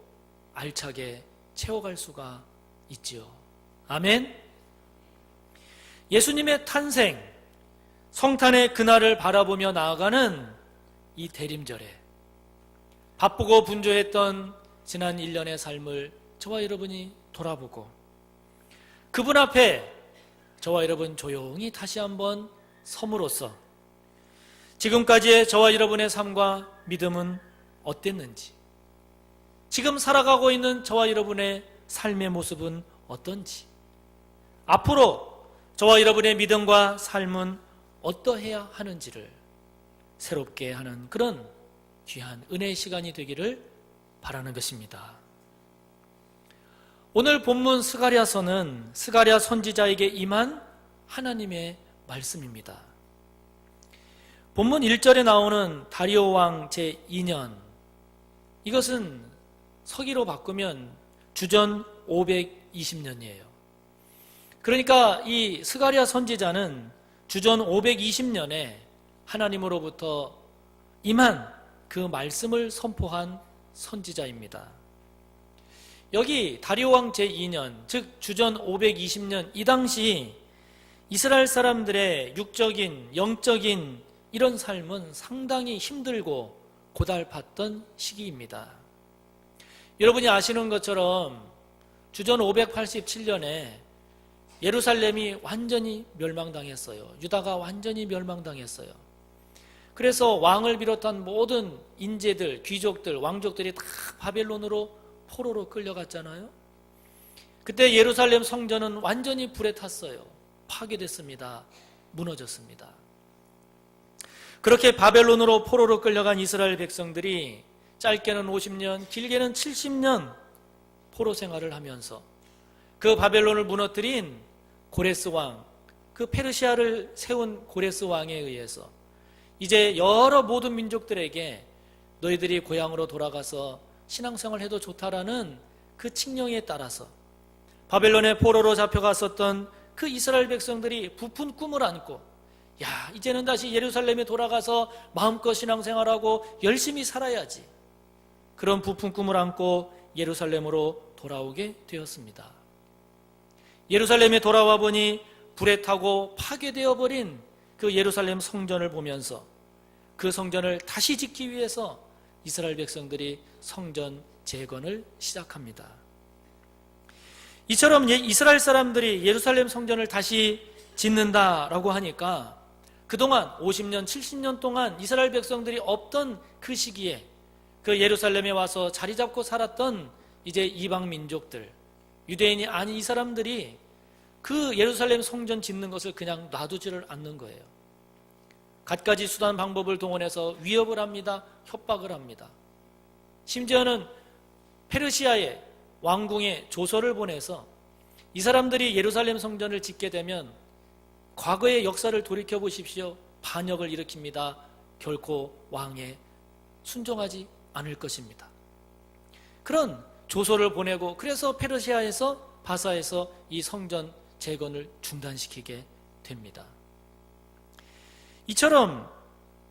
알차게 채워갈 수가 있지요. 아멘. 예수님의 탄생, 성탄의 그날을 바라보며 나아가는 이 대림절에 바쁘고 분주했던 지난 1년의 삶을 저와 여러분이 돌아보고 그분 앞에 저와 여러분 조용히 다시 한번 섬으로써 지금까지의 저와 여러분의 삶과 믿음은 어땠는지, 지금 살아가고 있는 저와 여러분의 삶의 모습은 어떤지, 앞으로 저와 여러분의 믿음과 삶은 어떠해야 하는지를 새롭게 하는 그런 귀한 은혜의 시간이 되기를 바라는 것입니다. 오늘 본문 스가랴서는 스가랴 선지자에게 임한 하나님의 말씀입니다. 본문 1절에 나오는 다리오 왕 제2년, 이것은 서기로 바꾸면 주전 520년이에요. 그러니까 이 스가랴 선지자는 주전 520년에 하나님으로부터 임한 그 말씀을 선포한 선지자입니다. 여기 다리오 왕 제2년, 즉 주전 520년, 이 당시 이스라엘 사람들의 육적인, 영적인 이런 삶은 상당히 힘들고 고달팠던 시기입니다. 여러분이 아시는 것처럼 주전 587년에 예루살렘이 완전히 멸망당했어요. 유다가 완전히 멸망당했어요. 그래서 왕을 비롯한 모든 인재들, 귀족들, 왕족들이 다 바벨론으로 포로로 끌려갔잖아요. 그때 예루살렘 성전은 완전히 불에 탔어요. 파괴됐습니다. 무너졌습니다. 그렇게 바벨론으로 포로로 끌려간 이스라엘 백성들이 짧게는 50년, 길게는 70년 포로 생활을 하면서 그 바벨론을 무너뜨린 고레스 왕, 그 페르시아를 세운 고레스 왕에 의해서 이제 여러 모든 민족들에게 너희들이 고향으로 돌아가서 신앙생활 해도 좋다라는 그 칙령에 따라서 바벨론의 포로로 잡혀갔었던 그 이스라엘 백성들이 부푼 꿈을 안고, 야, 이제는 다시 예루살렘에 돌아가서 마음껏 신앙생활하고 열심히 살아야지, 그런 부푼 꿈을 안고 예루살렘으로 돌아오게 되었습니다. 예루살렘에 돌아와 보니 불에 타고 파괴되어 버린 그 예루살렘 성전을 보면서 그 성전을 다시 짓기 위해서 이스라엘 백성들이 성전 재건을 시작합니다. 이처럼 이스라엘 사람들이 예루살렘 성전을 다시 짓는다라고 하니까 그동안 50년, 70년 동안 이스라엘 백성들이 없던 그 시기에 그 예루살렘에 와서 자리 잡고 살았던 이제 이방 민족들, 유대인이 아닌 이 사람들이 그 예루살렘 성전 짓는 것을 그냥 놔두지를 않는 거예요. 갖가지 수단 방법을 동원해서 위협을 합니다. 협박을 합니다. 심지어는 페르시아의 왕궁에 조서를 보내서 이 사람들이 예루살렘 성전을 짓게 되면 과거의 역사를 돌이켜 보십시오. 반역을 일으킵니다. 결코 왕에 순종하지 않을 것입니다. 그런 조서를 보내고, 그래서 페르시아에서, 바사에서 이 성전 재건을 중단시키게 됩니다. 이처럼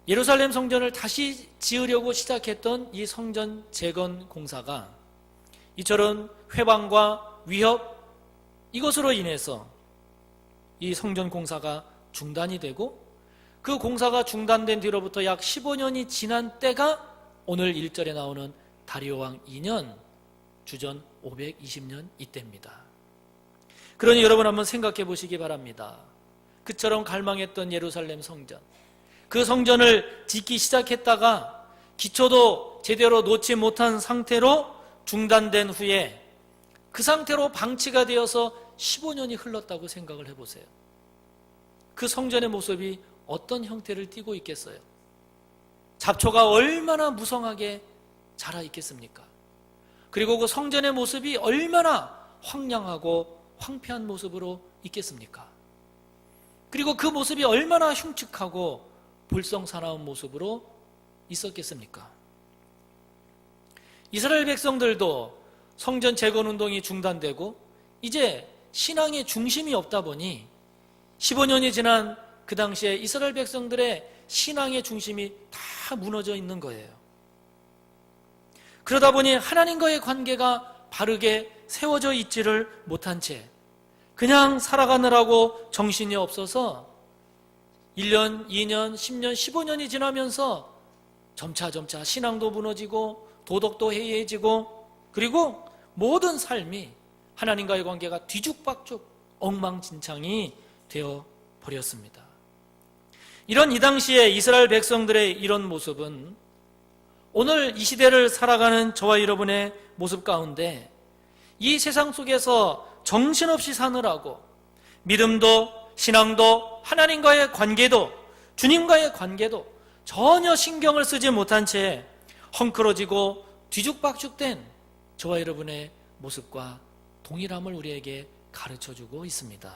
예루살렘 성전을 다시 지으려고 시작했던 이 성전 재건 공사가 이처럼 회방과 위협, 이것으로 인해서 이 성전 공사가 중단이 되고, 그 공사가 중단된 뒤로부터 약 15년이 지난 때가 오늘 1절에 나오는 다리오 왕 2년, 주전 520년 이때입니다. 그러니 여러분 한번 생각해 보시기 바랍니다. 그처럼 갈망했던 예루살렘 성전, 그 성전을 짓기 시작했다가 기초도 제대로 놓지 못한 상태로 중단된 후에 그 상태로 방치가 되어서 15년이 흘렀다고 생각을 해보세요. 그 성전의 모습이 어떤 형태를 띠고 있겠어요? 잡초가 얼마나 무성하게 자라 있겠습니까? 그리고 그 성전의 모습이 얼마나 황량하고 황폐한 모습으로 있겠습니까? 그리고 그 모습이 얼마나 흉측하고 볼썽사나운 모습으로 있었겠습니까? 이스라엘 백성들도 성전 재건 운동이 중단되고 이제 신앙의 중심이 없다 보니 15년이 지난 그 당시에 이스라엘 백성들의 신앙의 중심이 다 무너져 있는 거예요. 그러다 보니 하나님과의 관계가 바르게 세워져 있지를 못한 채 그냥 살아가느라고 정신이 없어서 1년, 2년, 10년, 15년이 지나면서 점차 신앙도 무너지고 도덕도 해이해지고, 그리고 모든 삶이 하나님과의 관계가 뒤죽박죽 엉망진창이 되어 버렸습니다. 이런 이 당시에 이스라엘 백성들의 이런 모습은 오늘 이 시대를 살아가는 저와 여러분의 모습 가운데 이 세상 속에서 정신없이 사느라고 믿음도 신앙도 하나님과의 관계도 주님과의 관계도 전혀 신경을 쓰지 못한 채 헝클어지고 뒤죽박죽된 저와 여러분의 모습과 동일함을 우리에게 가르쳐주고 있습니다.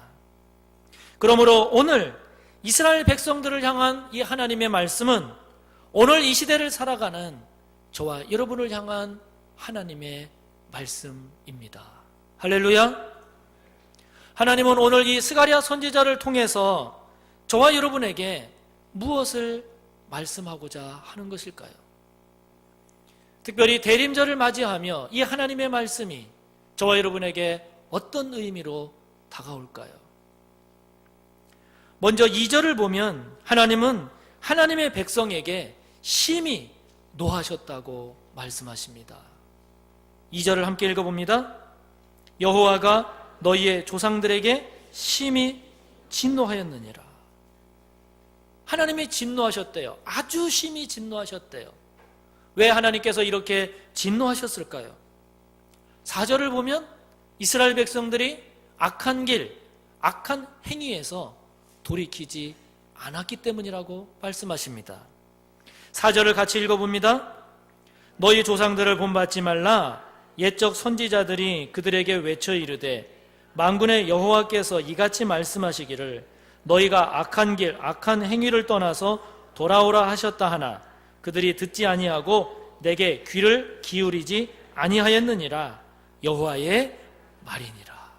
그러므로 오늘 이스라엘 백성들을 향한 이 하나님의 말씀은 오늘 이 시대를 살아가는 저와 여러분을 향한 하나님의 말씀입니다. 할렐루야. 하나님은 오늘 이 스가랴 선지자를 통해서 저와 여러분에게 무엇을 말씀하고자 하는 것일까요? 특별히 대림절을 맞이하며 이 하나님의 말씀이 저와 여러분에게 어떤 의미로 다가올까요? 먼저 2절을 보면 하나님은 하나님의 백성에게 심히 노하셨다고 말씀하십니다. 2절을 함께 읽어봅니다. 여호와가 너희의 조상들에게 심히 진노하였느니라. 하나님이 진노하셨대요. 아주 심히 진노하셨대요. 왜 하나님께서 이렇게 진노하셨을까요? 4절을 보면 이스라엘 백성들이 악한 길, 악한 행위에서 돌이키지 않았기 때문이라고 말씀하십니다. 4절을 같이 읽어봅니다. 너희 조상들을 본받지 말라. 옛적 선지자들이 그들에게 외쳐 이르되 만군의 여호와께서 이같이 말씀하시기를 너희가 악한 길, 악한 행위를 떠나서 돌아오라 하셨다 하나 그들이 듣지 아니하고 내게 귀를 기울이지 아니하였느니라. 여호와의 말이니라.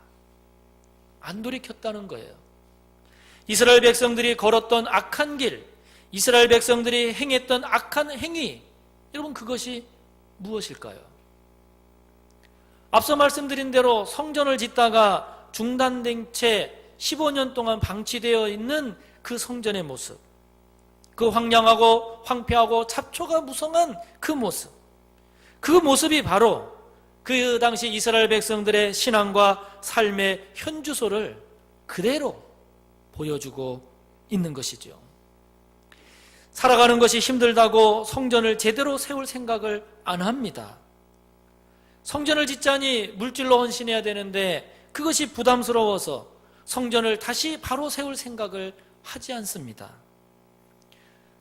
안 돌이켰다는 거예요. 이스라엘 백성들이 걸었던 악한 길, 이스라엘 백성들이 행했던 악한 행위, 여러분 그것이 무엇일까요? 앞서 말씀드린 대로 성전을 짓다가 중단된 채 15년 동안 방치되어 있는 그 성전의 모습, 그 황량하고 황폐하고 잡초가 무성한 그 모습, 그 모습이 바로 그 당시 이스라엘 백성들의 신앙과 삶의 현주소를 그대로 보여주고 있는 것이죠. 살아가는 것이 힘들다고 성전을 제대로 세울 생각을 안 합니다. 성전을 짓자니 물질로 헌신해야 되는데 그것이 부담스러워서 성전을 다시 바로 세울 생각을 하지 않습니다.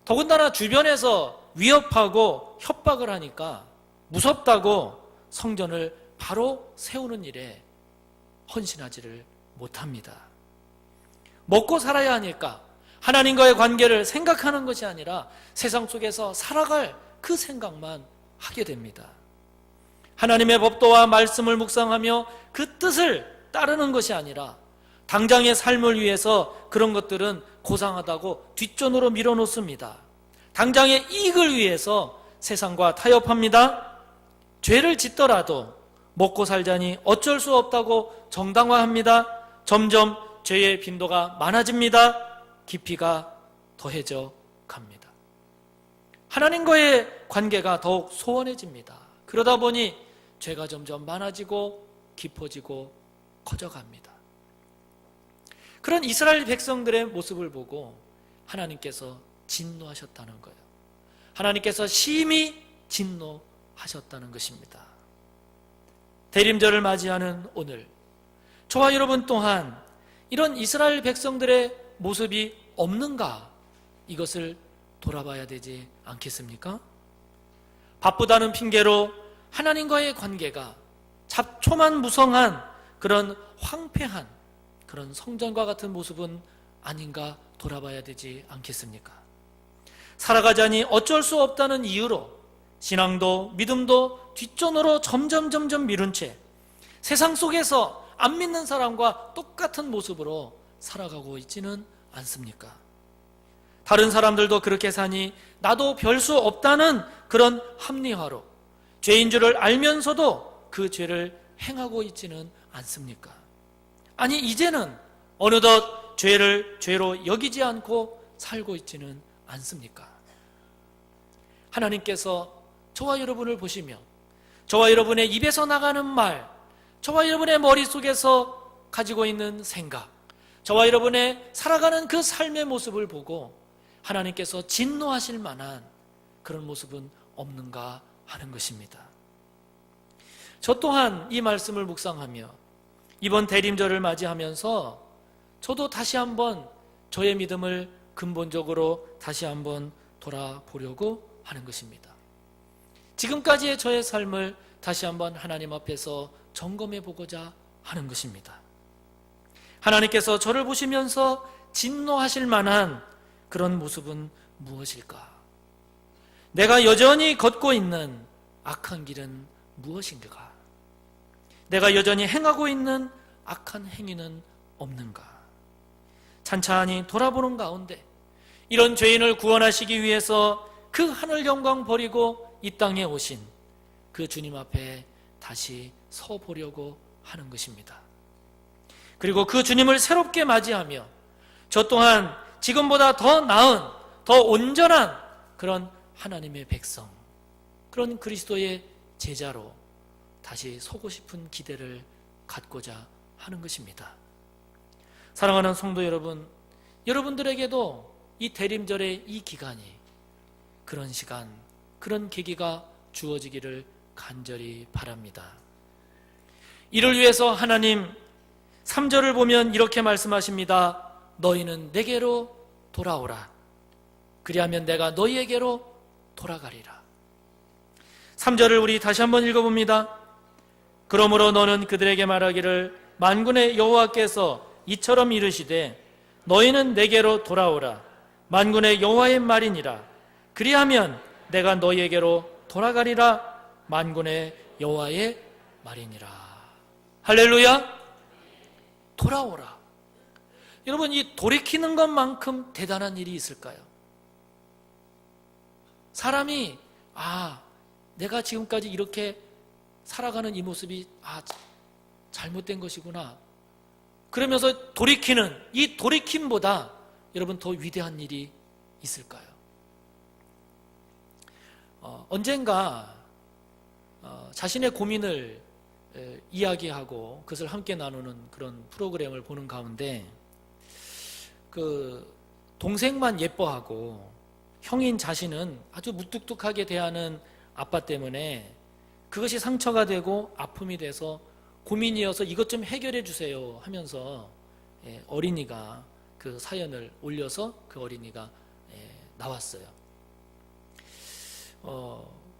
더군다나 주변에서 위협하고 협박을 하니까 무섭다고 성전을 바로 세우는 일에 헌신하지를 못합니다. 먹고 살아야 하니까 하나님과의 관계를 생각하는 것이 아니라 세상 속에서 살아갈 그 생각만 하게 됩니다. 하나님의 법도와 말씀을 묵상하며 그 뜻을 따르는 것이 아니라 당장의 삶을 위해서 그런 것들은 고상하다고 뒷전으로 밀어놓습니다. 당장의 이익을 위해서 세상과 타협합니다. 죄를 짓더라도 먹고 살자니 어쩔 수 없다고 정당화합니다. 점점 죄의 빈도가 많아집니다. 깊이가 더해져 갑니다. 하나님과의 관계가 더욱 소원해집니다. 그러다 보니 죄가 점점 많아지고 깊어지고 커져갑니다. 그런 이스라엘 백성들의 모습을 보고 하나님께서 진노하셨다는 거예요. 하나님께서 심히 진노하셨다는 것입니다. 대림절을 맞이하는 오늘 저와 여러분 또한 이런 이스라엘 백성들의 모습이 없는가, 이것을 돌아봐야 되지 않겠습니까? 바쁘다는 핑계로 하나님과의 관계가 잡초만 무성한 그런 황폐한 그런 성전과 같은 모습은 아닌가 돌아봐야 되지 않겠습니까? 살아가자니 어쩔 수 없다는 이유로 신앙도 믿음도 뒷전으로 점점 미룬 채 세상 속에서 안 믿는 사람과 똑같은 모습으로 살아가고 있지는 않습니까? 다른 사람들도 그렇게 사니 나도 별 수 없다는 그런 합리화로 죄인 줄을 알면서도 그 죄를 행하고 있지는 않습니까? 아니 이제는 어느덧 죄를 죄로 여기지 않고 살고 있지는 않습니까? 하나님께서 저와 여러분을 보시며 저와 여러분의 입에서 나가는 말, 저와 여러분의 머릿속에서 가지고 있는 생각, 저와 여러분의 살아가는 그 삶의 모습을 보고 하나님께서 진노하실 만한 그런 모습은 없는가 하는 것입니다. 저 또한 이 말씀을 묵상하며 이번 대림절을 맞이하면서 저도 다시 한번 저의 믿음을 근본적으로 다시 한번 돌아보려고 하는 것입니다. 지금까지의 저의 삶을 다시 한번 하나님 앞에서 점검해 보고자 하는 것입니다. 하나님께서 저를 보시면서 진노하실 만한 그런 모습은 무엇일까? 내가 여전히 걷고 있는 악한 길은 무엇인가? 내가 여전히 행하고 있는 악한 행위는 없는가? 찬찬히 돌아보는 가운데 이런 죄인을 구원하시기 위해서 그 하늘 영광 버리고 이 땅에 오신 그 주님 앞에 다시 서 보려고 하는 것입니다. 그리고 그 주님을 새롭게 맞이하며 저 또한 지금보다 더 나은, 더 온전한 그런 하나님의 백성, 그런 그리스도의 제자로 다시 서고 싶은 기대를 갖고자 하는 것입니다. 사랑하는 성도 여러분, 여러분들에게도 이 대림절의 이 기간이 그런 시간, 그런 계기가 주어지기를 간절히 바랍니다. 이를 위해서 하나님 3절을 보면 이렇게 말씀하십니다. 너희는 내게로 돌아오라. 그리하면 내가 너희에게로 돌아가리라. 3절을 우리 다시 한번 읽어봅니다. 그러므로 너는 그들에게 말하기를 만군의 여호와께서 이처럼 이르시되 너희는 내게로 돌아오라. 만군의 여호와의 말이니라. 그리하면 내가 너희에게로 돌아가리라. 만군의 여호와의 말이니라. 할렐루야. 돌아오라. 여러분, 이 돌이키는 것만큼 대단한 일이 있을까요? 사람이 내가 지금까지 이렇게 살아가는 이 모습이 잘못된 것이구나, 그러면서 돌이키는 이 돌이킴보다 여러분 더 위대한 일이 있을까요? 언젠가 자신의 고민을 이야기하고 그것을 함께 나누는 그런 프로그램을 보는 가운데 그 동생만 예뻐하고 형인 자신은 아주 무뚝뚝하게 대하는 아빠 때문에 그것이 상처가 되고 아픔이 돼서 고민이어서 이것 좀 해결해 주세요 하면서 어린이가 그 사연을 올려서 그 어린이가 나왔어요.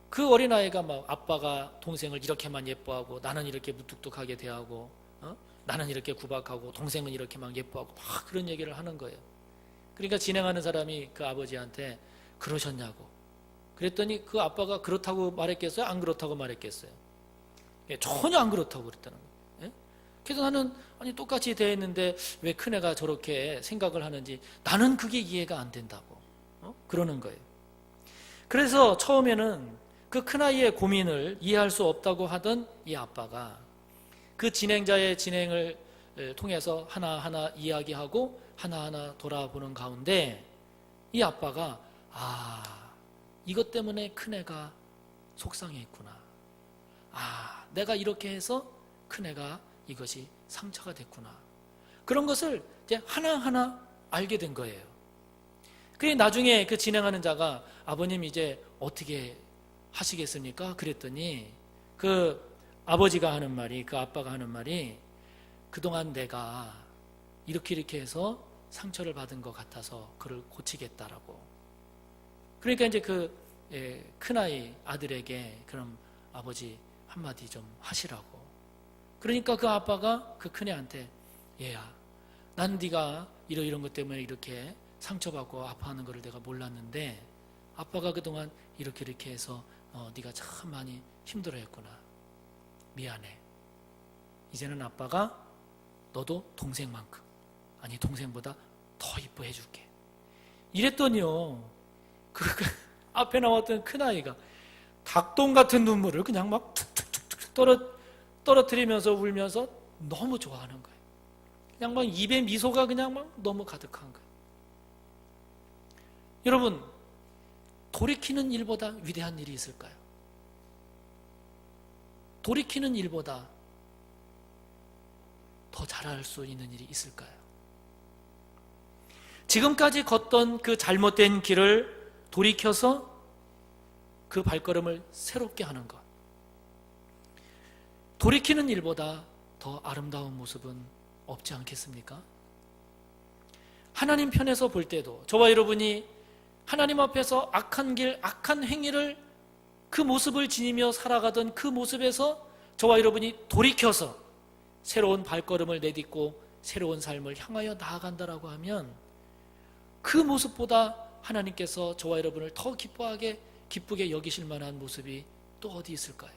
그 어린아이가 막 아빠가 동생을 이렇게만 예뻐하고 나는 이렇게 무뚝뚝하게 대하고 나는 이렇게 구박하고 동생은 이렇게 막 예뻐하고 막 그런 얘기를 하는 거예요. 그러니까 진행하는 사람이 그 아버지한테 그러셨냐고 그랬더니 그 아빠가 그렇다고 말했겠어요? 안 그렇다고 말했겠어요? 전혀 안 그렇다고 그랬다는 거예요. 그래서 나는 똑같이 대했는데 왜 큰애가 저렇게 생각을 하는지 나는 그게 이해가 안 된다고 그러는 거예요. 그래서 처음에는 그 큰아이의 고민을 이해할 수 없다고 하던 이 아빠가 그 진행자의 진행을 통해서 하나하나 이야기하고 하나하나 돌아보는 가운데 이 아빠가 이것 때문에 큰애가 속상했구나. 내가 이렇게 해서 큰애가 이것이 상처가 됐구나. 그런 것을 이제 하나하나 알게 된 거예요. 그래 나중에 그 진행하는 자가 아버님 이제 어떻게 하시겠습니까? 그랬더니 그 아버지가 하는 말이, 그 아빠가 하는 말이 그동안 내가 이렇게 해서 상처를 받은 것 같아서 그를 고치겠다라고. 그러니까 이제 그 큰아이 아들에게 그럼 아버지 한마디 좀 하시라고. 그러니까 그 아빠가 그 큰애한테 얘야, 난 네가 이런 것 때문에 이렇게 상처받고 아파하는 것을 내가 몰랐는데 아빠가 그동안 이렇게 해서 네가 참 많이 힘들어했구나. 미안해. 이제는 아빠가 너도 동생만큼, 아니 동생보다 더 이뻐해 줄게. 이랬더니요, 그 앞에 나왔던 큰아이가 닭똥 같은 눈물을 그냥 막 툭툭툭툭 떨어뜨리면서 울면서 너무 좋아하는 거예요. 그냥 막 입에 미소가 그냥 막 너무 가득한 거예요. 여러분, 돌이키는 일보다 위대한 일이 있을까요? 돌이키는 일보다 더 잘할 수 있는 일이 있을까요? 지금까지 걷던 그 잘못된 길을 돌이켜서 그 발걸음을 새롭게 하는 것. 돌이키는 일보다 더 아름다운 모습은 없지 않겠습니까? 하나님 편에서 볼 때도 저와 여러분이 하나님 앞에서 악한 길, 악한 행위를 그 모습을 지니며 살아가던 그 모습에서 저와 여러분이 돌이켜서 새로운 발걸음을 내딛고 새로운 삶을 향하여 나아간다라고 하면 그 모습보다 하나님께서 저와 여러분을 더 기쁘게 여기실 만한 모습이 또 어디 있을까요?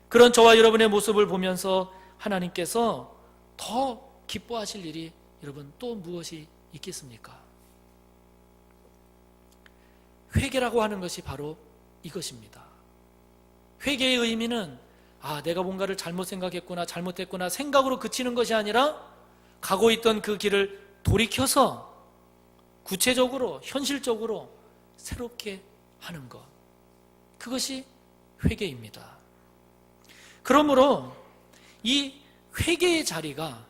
그런 저와 여러분의 모습을 보면서 하나님께서 더 기뻐하실 일이 여러분 또 무엇이 있겠습니까? 회개라고 하는 것이 바로 이것입니다. 회개의 의미는 내가 뭔가를 잘못 생각했구나, 잘못했구나 생각으로 그치는 것이 아니라 가고 있던 그 길을 돌이켜서 구체적으로, 현실적으로 새롭게 하는 것. 그것이 회개입니다. 그러므로 이 회개의 자리가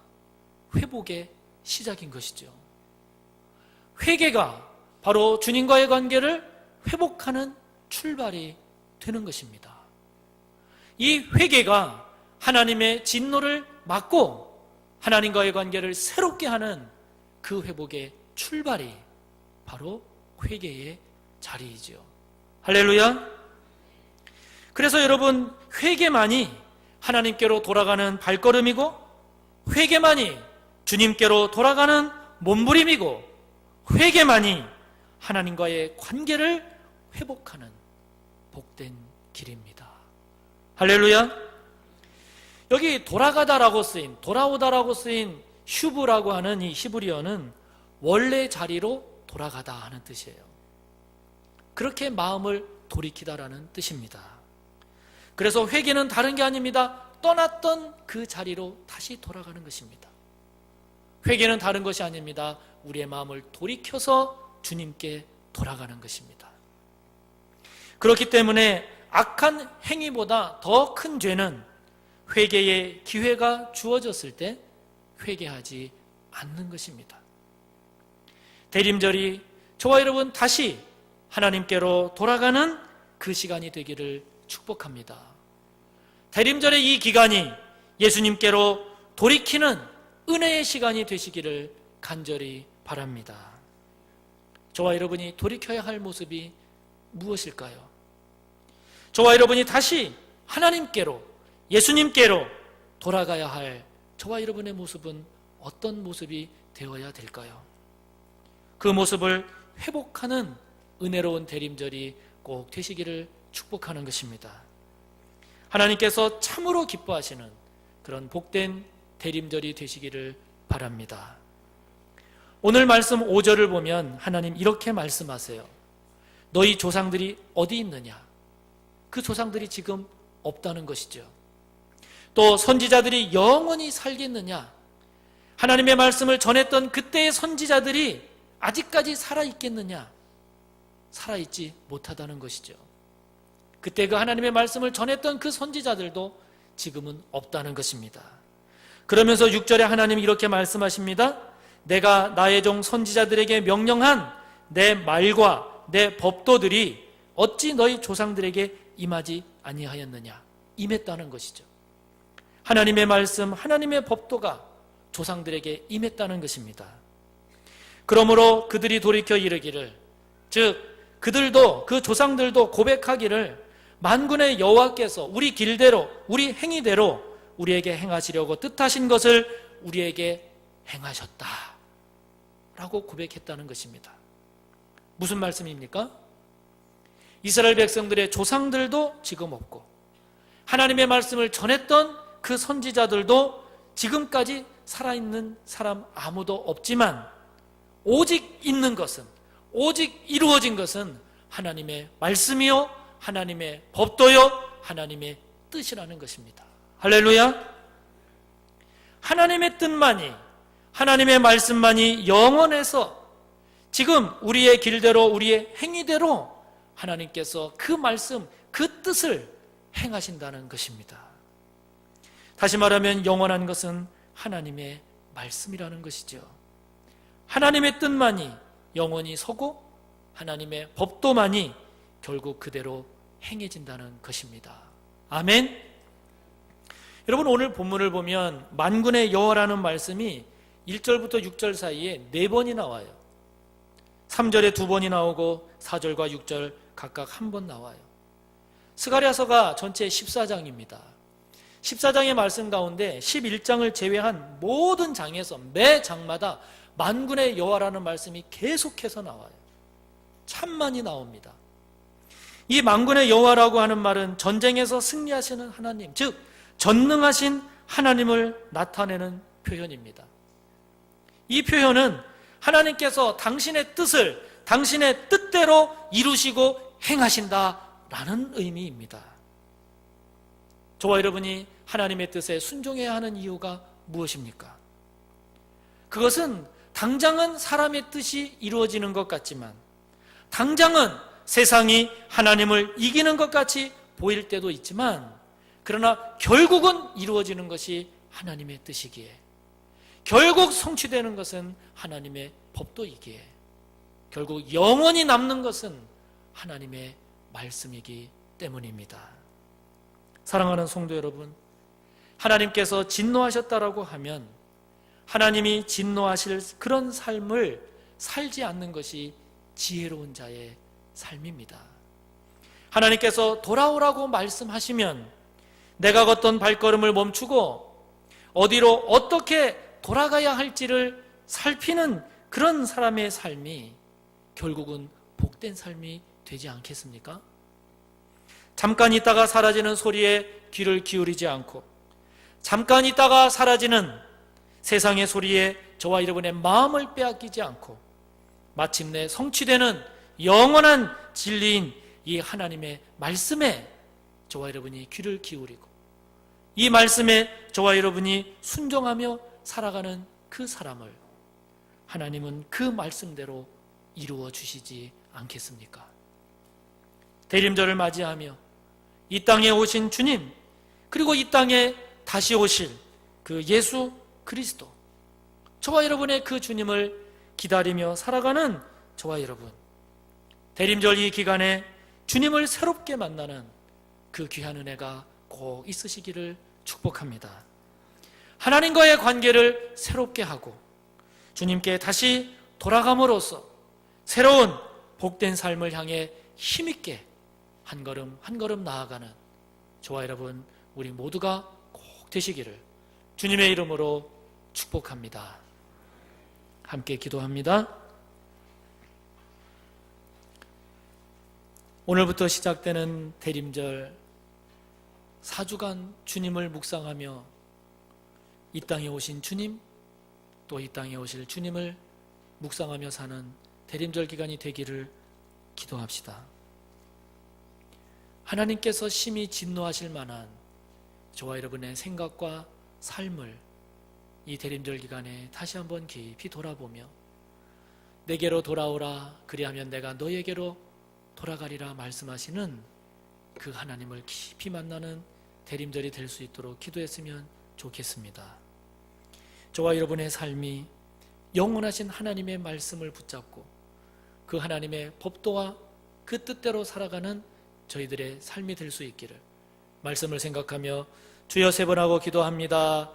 회복의 시작인 것이죠. 회개가 바로 주님과의 관계를 회복하는 출발이 되는 것입니다. 이 회개가 하나님의 진노를 막고 하나님과의 관계를 새롭게 하는 그 회복의 출발이 바로 회개의 자리이죠. 할렐루야. 그래서 여러분, 회개만이 하나님께로 돌아가는 발걸음이고 회개만이 주님께로 돌아가는 몸부림이고 회개만이 하나님과의 관계를 회복하는 복된 길입니다. 할렐루야. 여기 돌아가다라고 쓰인, 돌아오다라고 쓰인 슈브라고 하는 이 히브리어는 원래 자리로 돌아가다 하는 뜻이에요. 그렇게 마음을 돌이키다라는 뜻입니다. 그래서 회개는 다른 게 아닙니다. 떠났던 그 자리로 다시 돌아가는 것입니다. 회개는 다른 것이 아닙니다. 우리의 마음을 돌이켜서 주님께 돌아가는 것입니다. 그렇기 때문에 악한 행위보다 더 큰 죄는 회개의 기회가 주어졌을 때 회개하지 않는 것입니다. 대림절이 저와 여러분 다시 하나님께로 돌아가는 그 시간이 되기를 축복합니다. 대림절의 이 기간이 예수님께로 돌이키는 은혜의 시간이 되시기를 간절히 바랍니다. 저와 여러분이 돌이켜야 할 모습이 무엇일까요? 저와 여러분이 다시 하나님께로, 예수님께로 돌아가야 할 저와 여러분의 모습은 어떤 모습이 되어야 될까요? 그 모습을 회복하는 은혜로운 대림절이 꼭 되시기를 축복하는 것입니다. 하나님께서 참으로 기뻐하시는 그런 복된 대림절이 되시기를 바랍니다. 오늘 말씀 5절을 보면 하나님 이렇게 말씀하세요. 너희 조상들이 어디 있느냐? 그 조상들이 지금 없다는 것이죠. 또 선지자들이 영원히 살겠느냐? 하나님의 말씀을 전했던 그때의 선지자들이 아직까지 살아있겠느냐? 살아있지 못하다는 것이죠. 그때 그 하나님의 말씀을 전했던 그 선지자들도 지금은 없다는 것입니다. 그러면서 6절에 하나님이 이렇게 말씀하십니다. 내가 나의 종 선지자들에게 명령한 내 말과 내 법도들이 어찌 너희 조상들에게 임하지 아니하였느냐? 임했다는 것이죠. 하나님의 말씀, 하나님의 법도가 조상들에게 임했다는 것입니다. 그러므로 그들이 돌이켜 이르기를, 즉 그들도, 그 조상들도 고백하기를 만군의 여호와께서 우리 길대로, 우리 행위대로 우리에게 행하시려고 뜻하신 것을 우리에게 행하셨다 라고 고백했다는 것입니다. 무슨 말씀입니까? 이스라엘 백성들의 조상들도 지금 없고 하나님의 말씀을 전했던 그 선지자들도 지금까지 살아있는 사람 아무도 없지만 오직 있는 것은, 오직 이루어진 것은 하나님의 말씀이요, 하나님의 법도요, 하나님의 뜻이라는 것입니다. 할렐루야. 하나님의 뜻만이, 하나님의 말씀만이 영원해서 지금 우리의 길대로, 우리의 행위대로 하나님께서 그 말씀, 그 뜻을 행하신다는 것입니다. 다시 말하면 영원한 것은 하나님의 말씀이라는 것이죠. 하나님의 뜻만이 영원히 서고 하나님의 법도만이 결국 그대로 행해진다는 것입니다. 아멘. 여러분, 오늘 본문을 보면 만군의 여호와라는 말씀이 1절부터 6절 사이에 4번이 나와요. 3절에 2번이 나오고 4절과 6절 각각 1번 나와요. 스가랴서가 전체 14장입니다. 14장의 말씀 가운데 11장을 제외한 모든 장에서 매 장마다 만군의 여호와라는 말씀이 계속해서 나와요. 참 많이 나옵니다. 이 만군의 여호와라고 하는 말은 전쟁에서 승리하시는 하나님, 즉 전능하신 하나님을 나타내는 표현입니다. 이 표현은 하나님께서 당신의 뜻을 당신의 뜻대로 이루시고 행하신다라는 의미입니다. 저와 여러분이 하나님의 뜻에 순종해야 하는 이유가 무엇입니까? 그것은 당장은 사람의 뜻이 이루어지는 것 같지만, 당장은 세상이 하나님을 이기는 것 같이 보일 때도 있지만, 그러나 결국은 이루어지는 것이 하나님의 뜻이기에, 결국 성취되는 것은 하나님의 법도이기에, 결국 영원히 남는 것은 하나님의 말씀이기 때문입니다. 사랑하는 성도 여러분, 하나님께서 진노하셨다라고 하면 하나님이 진노하실 그런 삶을 살지 않는 것이 지혜로운 자의 삶입니다. 하나님께서 돌아오라고 말씀하시면 내가 걷던 발걸음을 멈추고 어디로 어떻게 돌아가야 할지를 살피는 그런 사람의 삶이 결국은 복된 삶이 되지 않겠습니까? 잠깐 있다가 사라지는 소리에 귀를 기울이지 않고, 잠깐 있다가 사라지는 세상의 소리에 저와 여러분의 마음을 빼앗기지 않고, 마침내 성취되는 영원한 진리인 이 하나님의 말씀에 저와 여러분이 귀를 기울이고, 이 말씀에 저와 여러분이 순종하며 살아가는 그 사람을 하나님은 그 말씀대로 이루어 주시지 않겠습니까? 대림절을 맞이하며 이 땅에 오신 주님, 그리고 이 땅에 다시 오실 그 예수 그리스도, 저와 여러분의 그 주님을 기다리며 살아가는 저와 여러분, 대림절 이 기간에 주님을 새롭게 만나는 그 귀한 은혜가 꼭 있으시기를 축복합니다. 하나님과의 관계를 새롭게 하고 주님께 다시 돌아감으로써 새로운 복된 삶을 향해 힘있게 한 걸음 한 걸음 나아가는 저와 여러분 우리 모두가 꼭 되시기를 주님의 이름으로 축복합니다. 함께 기도합니다. 오늘부터 시작되는 대림절 4주간 주님을 묵상하며 이 땅에 오신 주님, 또 이 땅에 오실 주님을 묵상하며 사는 대림절 기간이 되기를 기도합시다. 하나님께서 심히 진노하실 만한 저와 여러분의 생각과 삶을 이 대림절 기간에 다시 한번 깊이 돌아보며 내게로 돌아오라, 그리하면 내가 너에게로 돌아가리라 말씀하시는 그 하나님을 깊이 만나는 대림절이 될 수 있도록 기도했으면 좋겠습니다. 저와 여러분의 삶이 영원하신 하나님의 말씀을 붙잡고 그 하나님의 법도와 그 뜻대로 살아가는 저희들의 삶이 될 수 있기를 말씀을 생각하며 주여 세 번 하고 기도합니다.